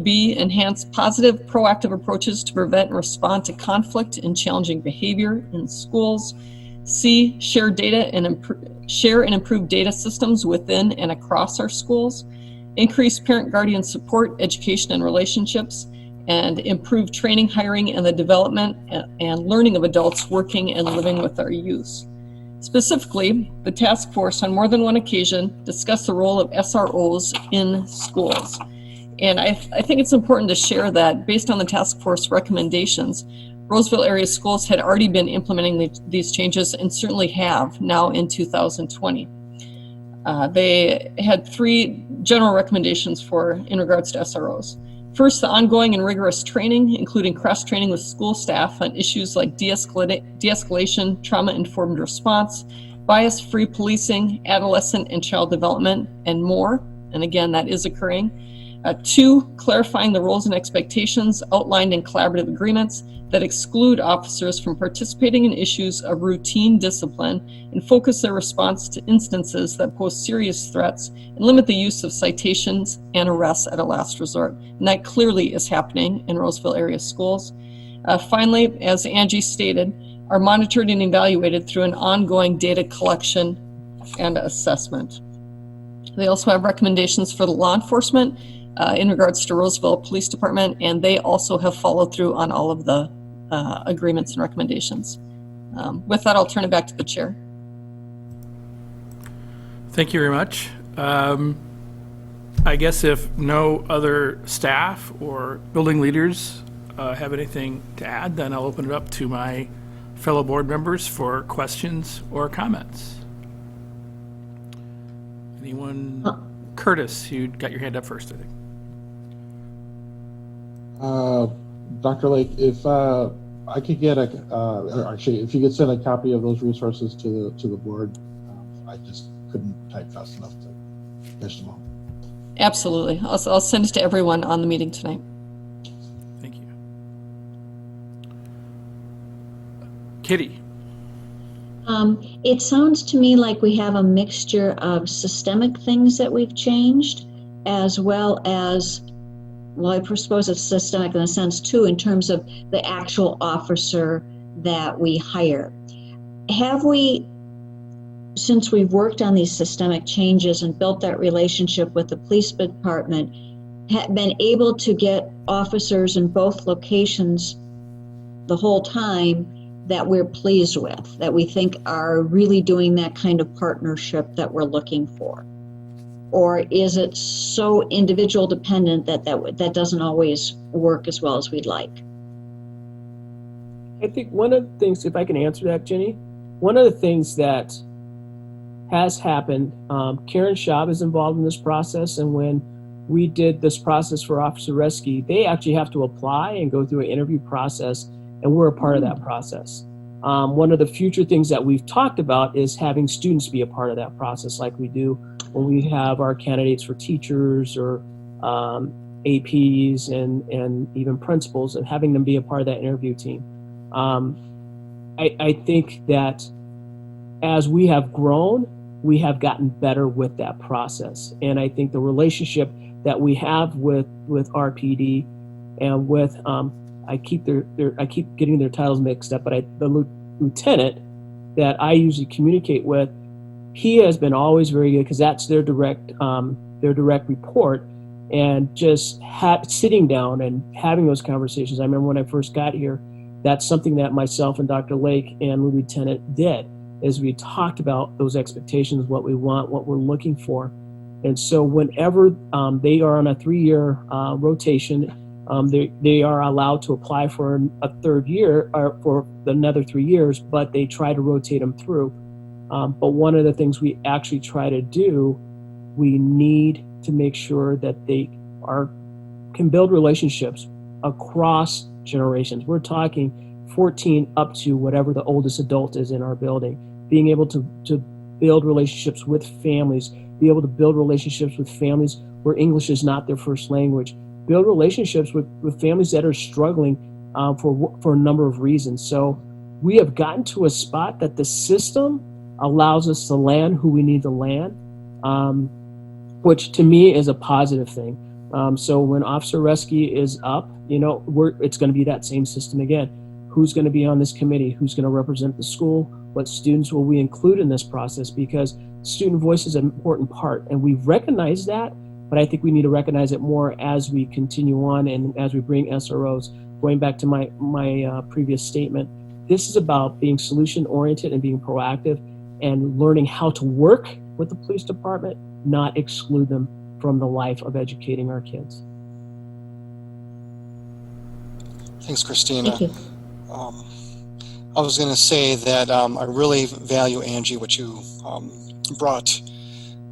B, enhance positive, proactive approaches to prevent and respond to conflict and challenging behavior in schools. C, share data and improve data systems within and across our schools. Increase parent-guardian support, education, and relationships, and improve training, hiring, and the development and learning of adults working and living with our youth. Specifically, the task force on more than one occasion discussed the role of SROs in schools. And I think it's important to share that based on the task force recommendations, Roseville area schools had already been implementing these changes and certainly have now in 2020. They had 3 general recommendations in regards to SROs. First, the ongoing and rigorous training, including cross-training with school staff on issues like de-escalation, trauma-informed response, bias-free policing, adolescent and child development, and more. And again, that is occurring. 2, clarifying the roles and expectations outlined in collaborative agreements that exclude officers from participating in issues of routine discipline and focus their response to instances that pose serious threats and limit the use of citations and arrests at a last resort. And that clearly is happening in Roseville area schools. Finally, as Angie stated, are monitored and evaluated through an ongoing data collection and assessment. They also have recommendations for the law enforcement in regards to Roseville Police Department, and they also have followed through on all of the agreements and recommendations. With that, I'll turn it back to the chair. Thank you very much. I guess if no other staff or building leaders have anything to add, then I'll open it up to my fellow board members for questions or comments. Anyone? Curtis, you got your hand up first, I think. Dr. Lake, if I could get actually, if you could send a copy of those resources to the board, I just couldn't type fast enough to finish them all. Absolutely. I'll send it to everyone on the meeting tonight. Thank you. Kitty. It sounds to me like we have a mixture of systemic things that we've changed, as well as, well, I suppose it's systemic in a sense too, in terms of the actual officer that we hire. Have we, since we've worked on these systemic changes and built that relationship with the police department, been able to get officers in both locations the whole time that we're pleased with, that we think are really doing that kind of partnership that we're looking for? Or is it so individual dependent that doesn't always work as well as we'd like? I think one of the things, if I can answer that, Jenny, one of the things that has happened, Karen Schaub is involved in this process, and when we did this process for Officer Reski, they actually have to apply and go through an interview process, and we're a part of that process. One of the future things that we've talked about is having students be a part of that process, like we do when we have our candidates for teachers or APs and even principals, and having them be a part of that interview team. I think that as we have grown, we have gotten better with that process. And I think the relationship that we have with RPD and with, I keep getting their titles mixed up, but the lieutenant that I usually communicate with, he has been always very good, because that's their direct report, and just sitting down and having those conversations. I remember when I first got here, that's something that myself and Dr. Lake and the lieutenant did, is we talked about those expectations, what we want, what we're looking for. And so whenever they are on a 3-year rotation, they are allowed to apply for a 3rd year or for another 3 years, but they try to rotate them through. But one of the things we actually try to do, we need to make sure that they can build relationships across generations. We're talking 14 up to whatever the oldest adult is in our building. Being able to build relationships with families, be able to build relationships with families where English is not their first language, build relationships with families that are struggling for a number of reasons. So we have gotten to a spot that the system allows us to land who we need to land. which to me is a positive thing. So when Officer Reski is up, it's going to be that same system again. Who's going to be on this committee? Who's going to represent the school? What students will we include in this process? Because student voice is an important part, and we've recognized that, but I think we need to recognize it more as we continue on and as we bring SROs. Going back to my previous statement, this is about being solution-oriented and being proactive and learning how to work with the police department, not exclude them from the life of educating our kids. Thanks, Christina. Thank you. I was going to say that I really value, Angie, what you brought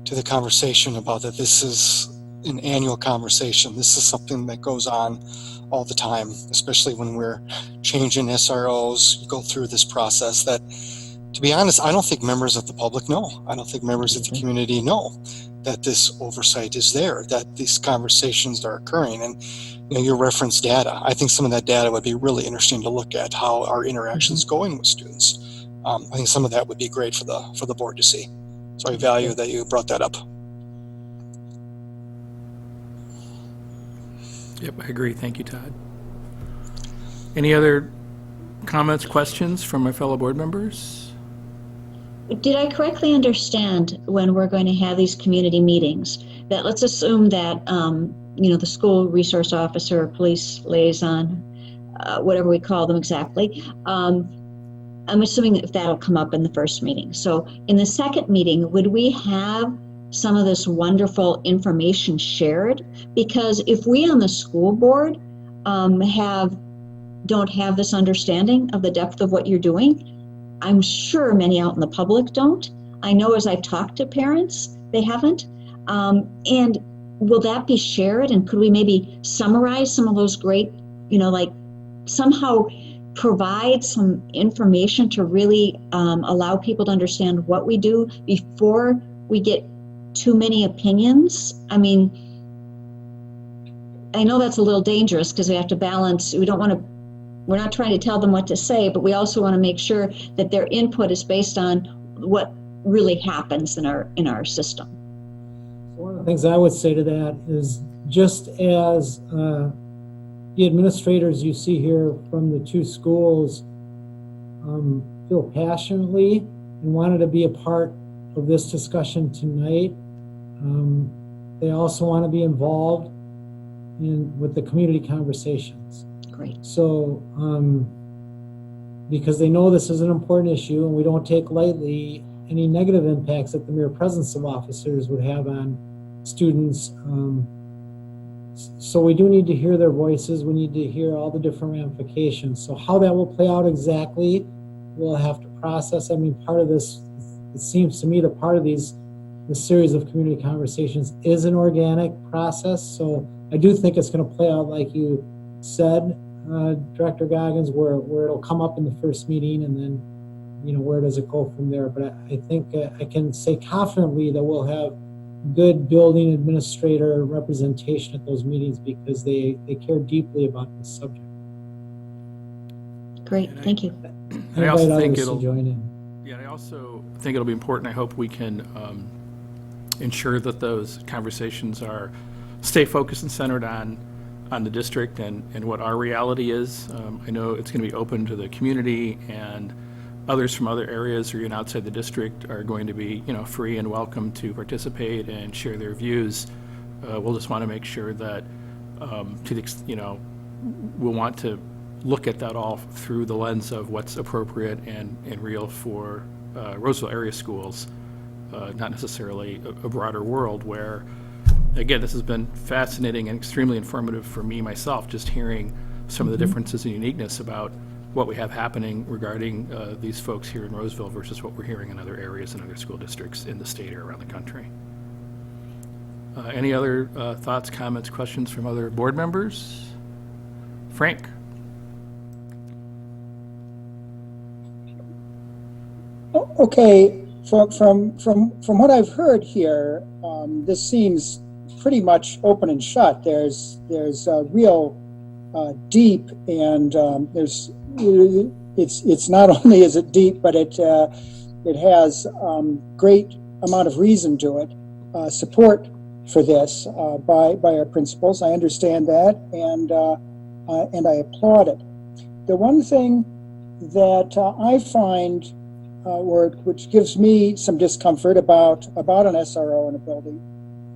to the conversation about that this is an annual conversation. This is something that goes on all the time, especially when we're changing SROs. You go through this process that, to be honest, I don't think members of the public know. I don't think members of the community know that this oversight is there, that these conversations are occurring. And you referenced data. I think some of that data would be really interesting to look at, how our interactions going with students. I think some of that would be great for the board to see. So I value that you brought that up. Yep, I agree. Thank you, Todd. Any other comments, questions from my fellow board members? Did I correctly understand when we're going to have these community meetings that, let's assume that the school resource officer or police liaison, whatever we call them exactly, I'm assuming if that'll come up in the first meeting. So in the second meeting, would we have some of this wonderful information shared? Because if we on the school board don't have this understanding of the depth of what you're doing, I'm sure many out in the public don't. I know as I've talked to parents, they haven't. And will that be shared? And could we maybe summarize some of those great, somehow provide some information to really allow people to understand what we do before we get too many opinions? I mean, I know that's a little dangerous because we have to balance. We're not trying to tell them what to say, but we also want to make sure that their input is based on what really happens in our system. One of the things I would say to that is, just as the administrators you see here from the two schools feel passionately and wanted to be a part of this discussion tonight, they also want to be involved with the community conversations. Great. So, because they know this is an important issue and we don't take lightly any negative impacts that the mere presence of officers would have on students. So we do need to hear their voices. We need to hear all the different ramifications. So how that will play out exactly, we'll have to process. I mean, part of this, it seems to me that part of this series of community conversations is an organic process. So I do think it's going to play out like you said, Director Goggins, where it'll come up in the first meeting and then, where does it go from there? But I think I can say confidently that we'll have good building administrator representation at those meetings because they care deeply about this subject. Great, thank you. I also think join in. Yeah, I also think it'll be important. I hope we can ensure that those conversations stay focused and centered on the district and what our reality is. I know it's going to be open to the community, and others from other areas or even outside the district are going to be, free and welcome to participate and share their views. We'll just want to make sure that, we'll want to look at that all through the lens of what's appropriate and real for Roseville area schools, not necessarily a broader world where, again, this has been fascinating and extremely informative for me myself, just hearing some of the differences and uniqueness about what we have happening regarding these folks here in Roseville versus what we're hearing in other areas and other school districts in the state or around the country. Any other thoughts, comments, questions from other board members? Frank? Okay, from what I've heard here, this seems pretty much open and shut. There's a real deep, and it's not only is it deep, but it has great amount of reason to it. Support for this by our principals. I understand that, and I applaud it. The one thing that I find, which gives me some discomfort about an SRO in a building,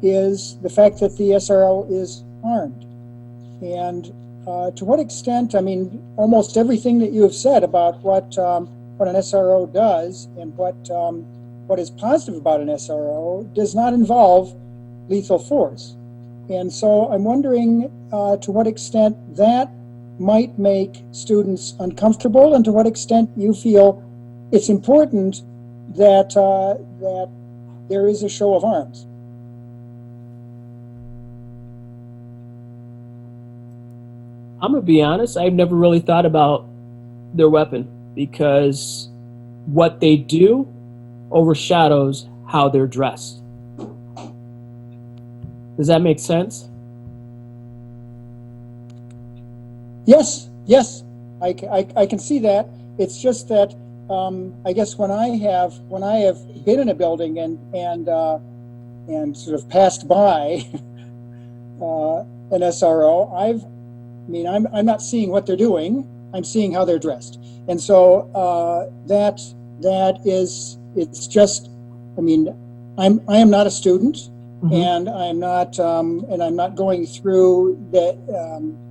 is the fact that the SRO is armed. And to what extent, I mean, almost everything that you have said about what an SRO does and what is positive about an SRO does not involve lethal force. And so I'm wondering to what extent that might make students uncomfortable, and to what extent you feel it's important that that there is a show of arms. I'm gonna be honest, I've never really thought about their weapon, because what they do overshadows how they're dressed. Does that make sense? Yes, I can see that. It's just that I guess when I have been in a building and sort of passed by an SRO, I'm not seeing what they're doing. I'm seeing how they're dressed, and so that is, it's just, I am not a student. Mm-hmm. And I'm not going through that.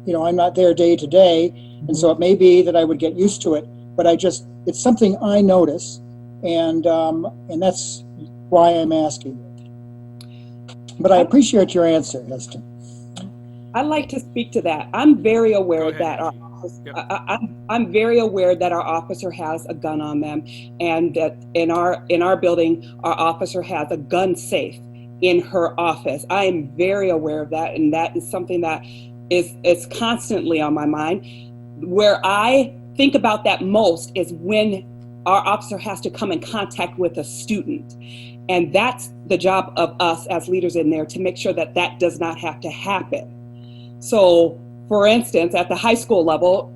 I'm not there day to day, mm-hmm. And so it may be that I would get used to it. But it's something I notice, and that's why I'm asking. But I appreciate your answer, Hester. I'd like to speak to that. I'm very aware that I'm very aware that our officer has a gun on them, and that in our building, our officer has a gun safe in her office. I am very aware of that, and that is something that is constantly on my mind. Where I think about that most is when our officer has to come in contact with a student, and that's the job of us as leaders in there to make sure that that does not have to happen. So, for instance, at the high school level,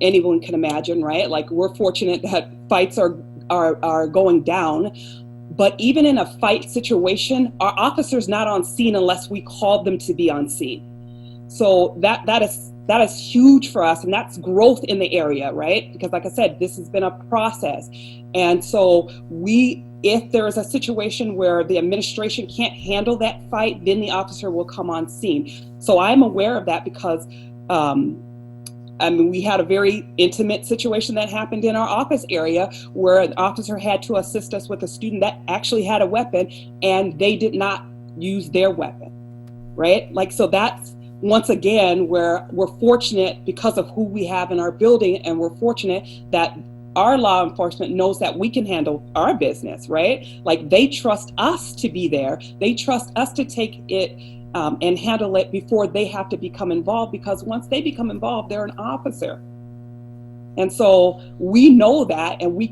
anyone can imagine, right? Like, we're fortunate that fights are going down. But even in a fight situation, our officer's not on scene unless we call them to be on scene. So that is huge for us, and that's growth in the area, right? Because like I said, this has been a process. And so if there is a situation where the administration can't handle that fight, then the officer will come on scene. So I'm aware of that because we had a very intimate situation that happened in our office area where an officer had to assist us with a student that actually had a weapon, and they did not use their weapon, right? Like, so that's once again where we're fortunate because of who we have in our building, and we're fortunate that our law enforcement knows that we can handle our business, right? Like, they trust us to be there. They trust us to take it and handle it before they have to become involved, because once they become involved, they're an officer. And so we know that, and we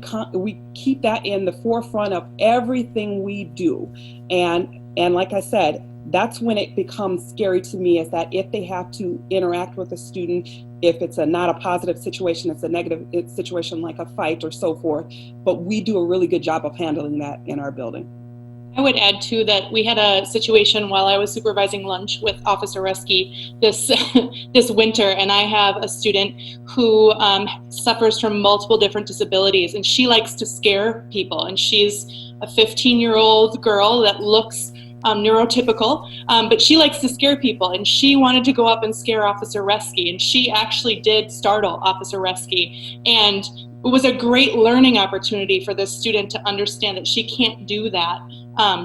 keep that in the forefront of everything we do. And like I said, that's when it becomes scary to me, is that if they have to interact with a student, if it's not a positive situation, it's a negative situation like a fight or so forth. But we do a really good job of handling that in our building. I would add too that we had a situation while I was supervising lunch with Officer Reski this winter, and I have a student who suffers from multiple different disabilities, and she likes to scare people, and she's a 15-year-old girl that looks neurotypical, but she likes to scare people, and she wanted to go up and scare Officer Reski, and she actually did startle Officer Reski, and it was a great learning opportunity for this student to understand that she can't do that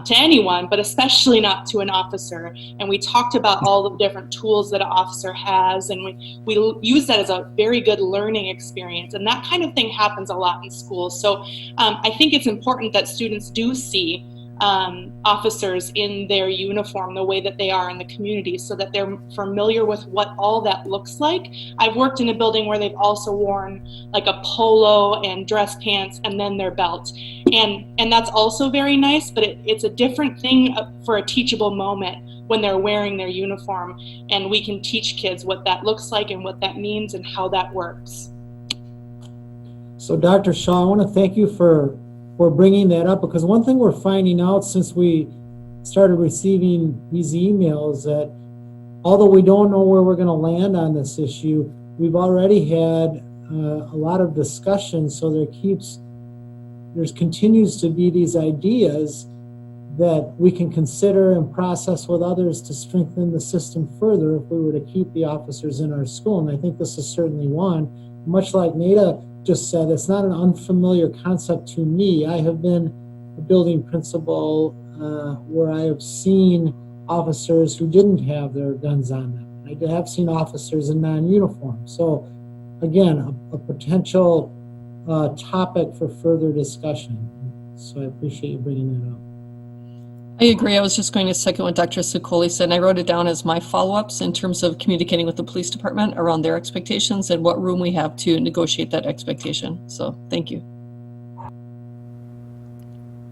to anyone, but especially not to an officer. And we talked about all the different tools that an officer has, and we use that as a very good learning experience. And that kind of thing happens a lot in schools. So I think it's important that students do see officers in their uniform the way that they are in the community, so that they're familiar with what all that looks like. I've worked in a building where they've also worn like a polo and dress pants and then their belt, and that's also very nice, but it's a different thing for a teachable moment when they're wearing their uniform, and we can teach kids what that looks like and what that means and how that works. So Dr. Shaw, I want to thank you for bringing that up, because one thing we're finding out since we started receiving these emails that although we don't know where we're going to land on this issue, we've already had a lot of discussion. So there continues to be these ideas that we can consider and process with others to strengthen the system further if we were to keep the officers in our school. And I think this is certainly one. Much like Nada just said, it's not an unfamiliar concept to me. I have been a building principal where I have seen officers who didn't have their guns on them. I have seen officers in non-uniform. So again, a potential topic for further discussion. So I appreciate you bringing that up. I agree. I was just going to second what Dr. Sicoli said, and I wrote it down as my follow-ups in terms of communicating with the police department around their expectations and what room we have to negotiate that expectation. So thank you.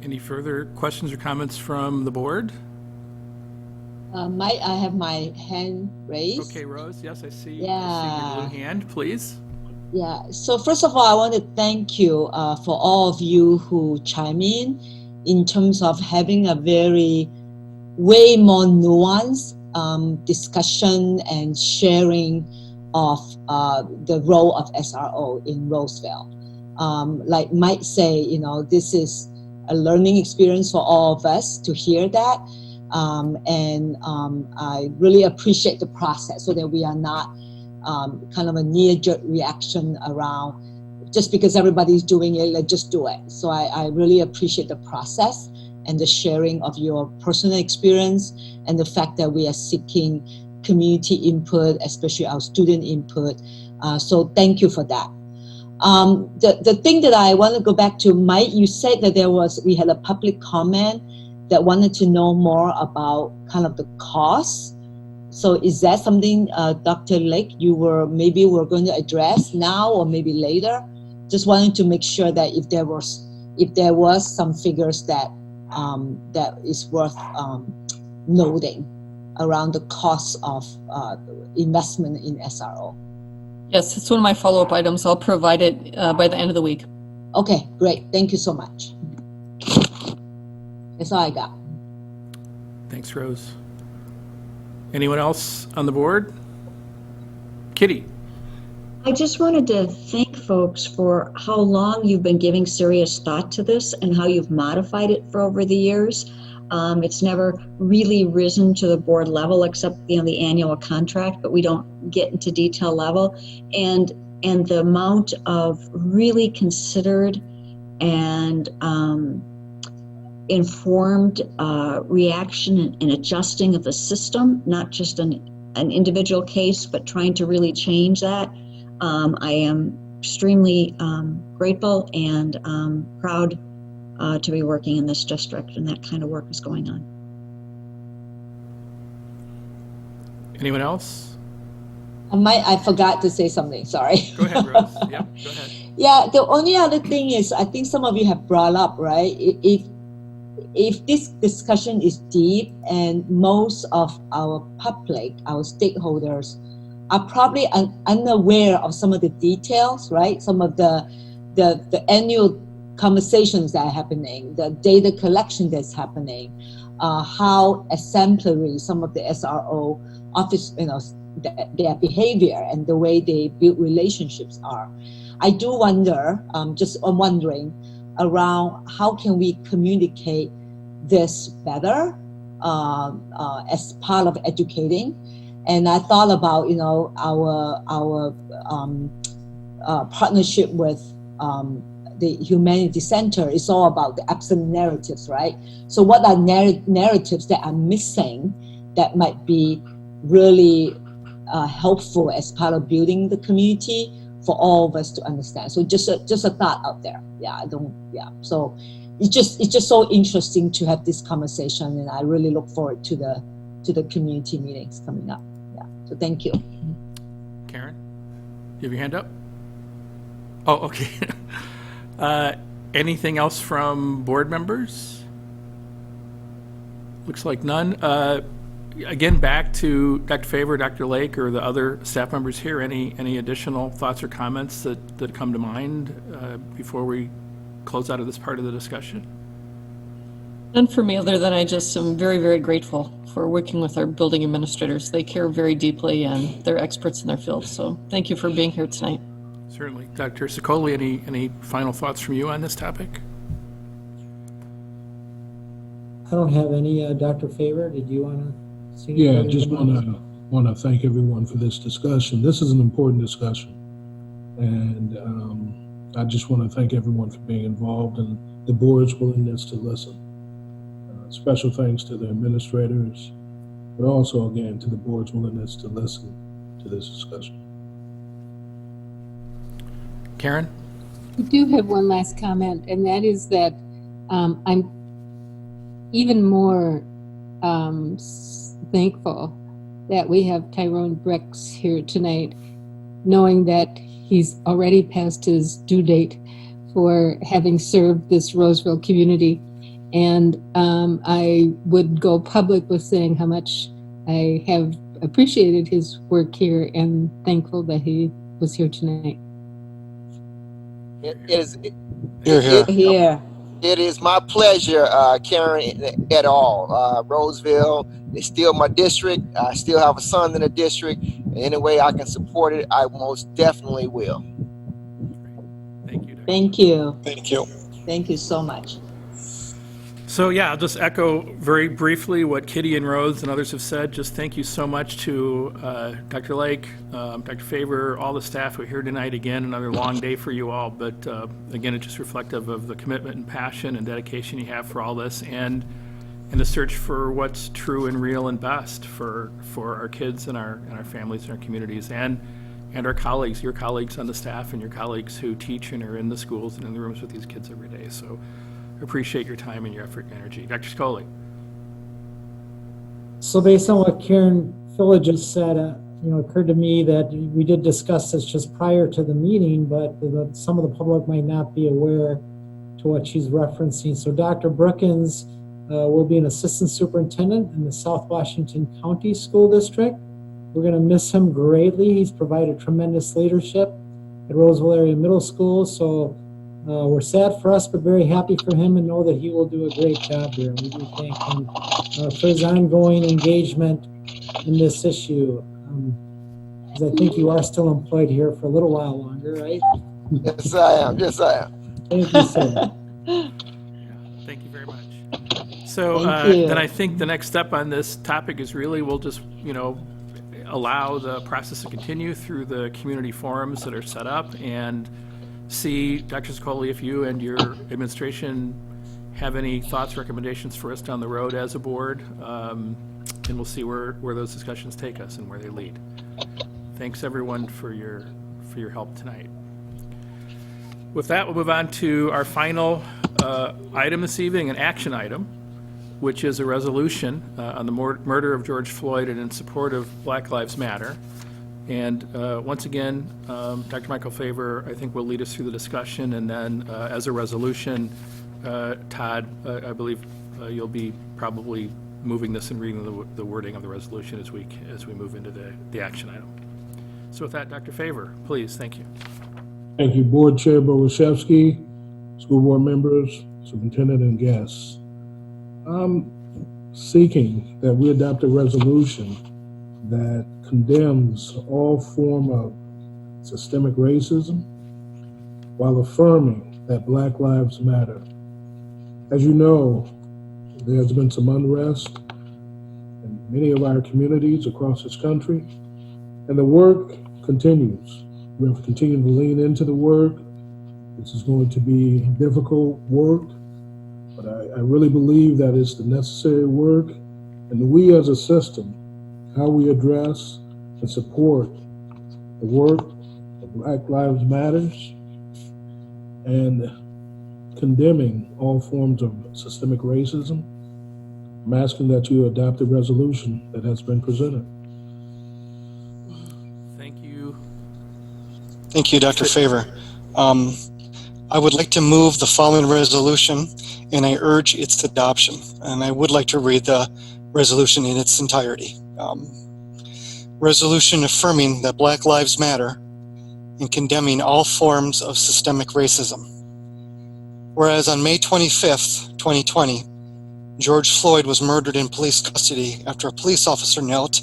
Any further questions or comments from the board? Mike, I have my hand raised. Okay, Rose, yes, I see, Yeah. I see your blue hand, please. Yeah, so first of all, I want to thank you for all of you who chime in terms of having a way more nuanced discussion and sharing of the role of SRO in Roseville. Like Mike say, you know, this is a learning experience for all of us to hear that. I really appreciate the process so that we are not kind of a knee-jerk reaction around just because everybody's doing it, let's just do it. So I really appreciate the process and the sharing of your personal experience and the fact that we are seeking community input, especially our student input. So thank you for that. The thing that I want to go back to, Mike, you said that we had a public comment that wanted to know more about kind of the cost. So is that something, Dr. Lake, you were going to address now or maybe later? Just wanted to make sure that if there was some figures that is worth noting around the cost of investment in SRO. Yes, it's one of my follow-up items. I'll provide it by the end of the week. Okay, great. Thank you so much. That's all I got. Thanks, Rose. Anyone else on the board? Kitty. I just wanted to thank folks for how long you've been giving serious thought to this and how you've modified it for over the years. It's never really risen to the board level except, you know, the annual contract, but we don't get into detail level. And the amount of really considered and informed reaction and adjusting of the system, not just an individual case, but trying to really change that. I am extremely grateful and proud to be working in this district, and that kind of work is going on. Anyone else? I forgot to say something, sorry. Go ahead, Rose. Yeah, go ahead. Yeah, the only other thing is, I think some of you have brought up, right? If this discussion is deep and most of our public, our stakeholders, are probably unaware of some of the details, right? Some of the annual conversations that are happening, the data collection that's happening, how exemplary some of the SRO office, you know, their behavior and the way they build relationships are. I do wonder, I'm wondering around how can we communicate this better as part of educating. And I thought about, you know, our partnership with the Humanity Center is all about the absent narratives, right? So what are narratives that are missing that might be really helpful as part of building the community for all of us to understand? So just a thought out there. So it's just so interesting to have this conversation, and I really look forward to the community meetings coming up. So thank you. Karen, you have your hand up? Oh, okay. Anything else from board members? Looks like none. Again, back to Dr. Favor, Dr. Lake, or the other staff members here. Any additional thoughts or comments that come to mind before we close out of this part of the discussion? None for me, other than I just am very, very grateful for working with our building administrators. They care very deeply and they're experts in their field. So thank you for being here tonight. Certainly. Dr. Sicoli, any final thoughts from you on this topic? I don't have any. Dr. Favor, did you want to see? Yeah, just want to thank everyone for this discussion. This is an important discussion, and I just want to thank everyone for being involved and the board's willingness to listen. Special thanks to the administrators, but also again to the board's willingness to listen to this discussion. Karen? I do have one last comment, and that is that I'm even more thankful that we have Tyrone Brooks here tonight, knowing that he's already passed his due date for having served this Roseville community. And I would go public with saying how much I have appreciated his work here and thankful that he was here tonight. It is Here. It is my pleasure, Karen et al. Roseville is still my district. I still have a son in the district. Any way I can support it, I most definitely will. Thank you. Thank you. Thank you. Thank you so much. So yeah, I'll just echo very briefly what Kitty and Rose and others have said. Just thank you so much to Dr. Lake, Dr. Favor, all the staff who are here tonight. Again, another long day for you all, but again, it's just reflective of the commitment and passion and dedication you have for all this, and in the search for what's true and real and best for our kids and our families and our communities, and our colleagues, your colleagues on the staff and your colleagues who teach and are in the schools and in the rooms with these kids every day. So appreciate your time and your effort and energy. Dr. Sicoli. So based on what Karen Phila just said, it occurred to me that we did discuss this just prior to the meeting, but some of the public might not be aware to what she's referencing. So Dr. Brookins will be an assistant superintendent in the South Washington County School District. We're going to miss him greatly. He's provided tremendous leadership at Roseville Area Middle School. So we're sad for us, but very happy for him and know that he will do a great job here. We do thank him for his ongoing engagement in this issue. Because I think you are still employed here for a little while longer, right? Yes, I am. Yes, I am. Thank you, sir. Thank you very much. So then I think the next step on this topic is really we'll just, allow the process to continue through the community forums that are set up and see, Dr. Sicoli, if you and your administration have any thoughts, recommendations for us down the road as a board, and we'll see where those discussions take us and where they lead. Thanks everyone for your help tonight. With that, we'll move on to our final item this evening, an action item, which is a resolution on the murder of George Floyd and in support of Black Lives Matter. And once again, Dr. Michael Favor, I think, will lead us through the discussion, and then as a resolution, Todd, I believe you'll be probably moving this and reading the wording of the resolution as we move into the action item. So with that, Dr. Favor, please, thank you. Thank you, Board Chair Boruszewski, school board members, superintendent, and guests. I'm seeking that we adopt a resolution that condemns all form of systemic racism while affirming that Black Lives Matter. As you know, there's been some unrest in many of our communities across this country, and the work continues. We have to continue to lean into the work. This is going to be difficult work, but I really believe that it's the necessary work, and we as a system, how we address and support the work of Black Lives Matters and condemning all forms of systemic racism. I'm asking that you adopt the resolution that has been presented. Thank you. Thank you, Dr. Favor. I would like to move the following resolution, and I urge its adoption. And I would like to read the resolution in its entirety. Resolution affirming that Black Lives Matter and condemning all forms of systemic racism. Whereas on May 25th, 2020, George Floyd was murdered in police custody after a police officer knelt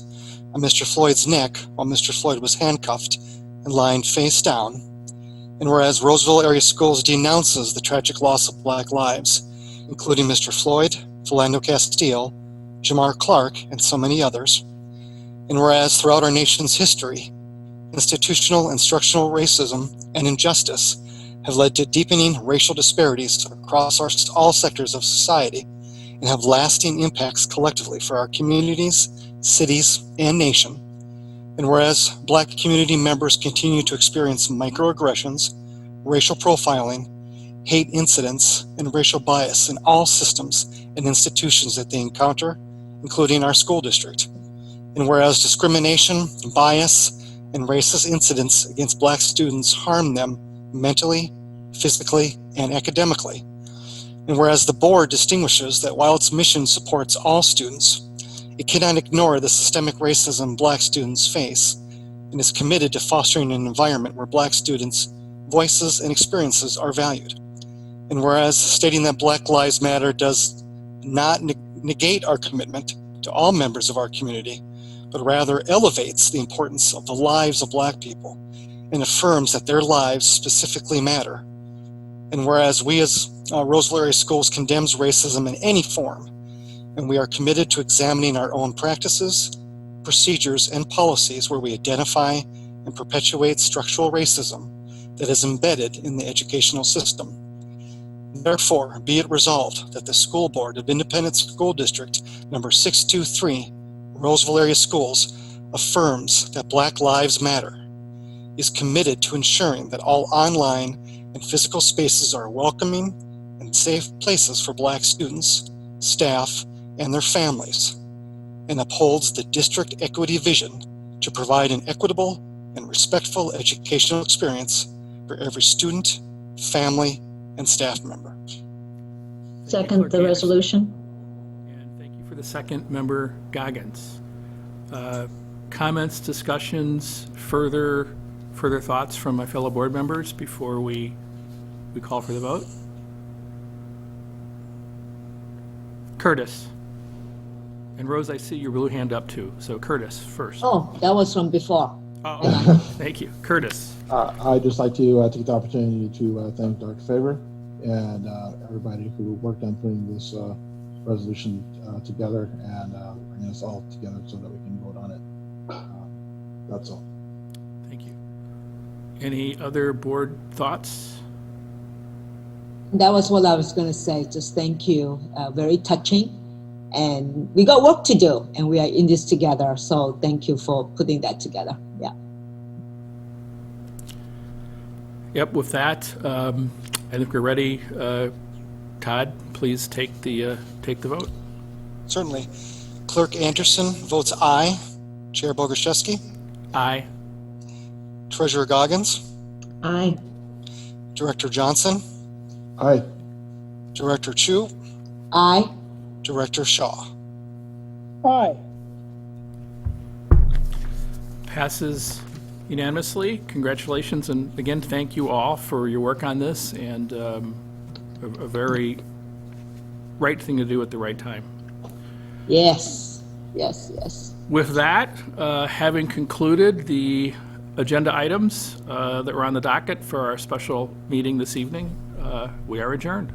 on Mr. Floyd's neck while Mr. Floyd was handcuffed and lying face down. And whereas Roseville Area Schools denounces the tragic loss of Black lives, including Mr. Floyd, Philando Castile, Jamar Clark, and so many others. And whereas throughout our nation's history, institutional and structural racism and injustice have led to deepening racial disparities across all sectors of society and have lasting impacts collectively for our communities, cities, and nation. And whereas Black community members continue to experience microaggressions, racial profiling, hate incidents, and racial bias in all systems and institutions that they encounter, including our school district. And whereas discrimination, bias, and racist incidents against Black students harm them mentally, physically, and academically. And whereas the board distinguishes that while its mission supports all students, it cannot ignore the systemic racism Black students face and is committed to fostering an environment where Black students' voices and experiences are valued. And whereas stating that Black Lives Matter does not negate our commitment to all members of our community, but rather elevates the importance of the lives of Black people and affirms that their lives specifically matter. And whereas we as Roseville Area Schools condemns racism in any form, and we are committed to examining our own practices, procedures, and policies where we identify and perpetuate structural racism that is embedded in the educational system. Therefore, be it resolved that the School Board of Independent School District number 623, Roseville Area Schools, affirms that Black Lives Matter, is committed to ensuring that all online and physical spaces are welcoming and safe places for Black students, staff, and their families, and upholds the district equity vision to provide an equitable and respectful educational experience for every student, family, and staff member. Second the resolution. And thank you for the second, Member Goggins. Comments, discussions, further thoughts from my fellow board members before we call for the vote? Curtis. And Rose, I see your blue hand up too. So Curtis first. Oh, that was from before. Oh, thank you. Curtis. I'd just like to take the opportunity to thank Dr. Faber and everybody who worked on putting this resolution together and bringing us all together so that we can vote on it. That's all. Thank you. Any other board thoughts? That was what I was going to say. Just thank you. Very touching. And we got work to do, and we are in this together. So thank you for putting that together. Yeah. Yep. With that, I think we're ready. Todd, please take the vote. Certainly. Clerk Anderson votes aye. Chair Boguszewski? Aye. Treasurer Goggins? Aye. Director Johnson? Aye. Director Chu? Aye. Director Shaw? Aye. Passes unanimously. Congratulations, and again, thank you all for your work on this, and a very right thing to do at the right time. Yes. Yes. Yes. With that, having concluded the agenda items that were on the docket for our special meeting this evening, we are adjourned.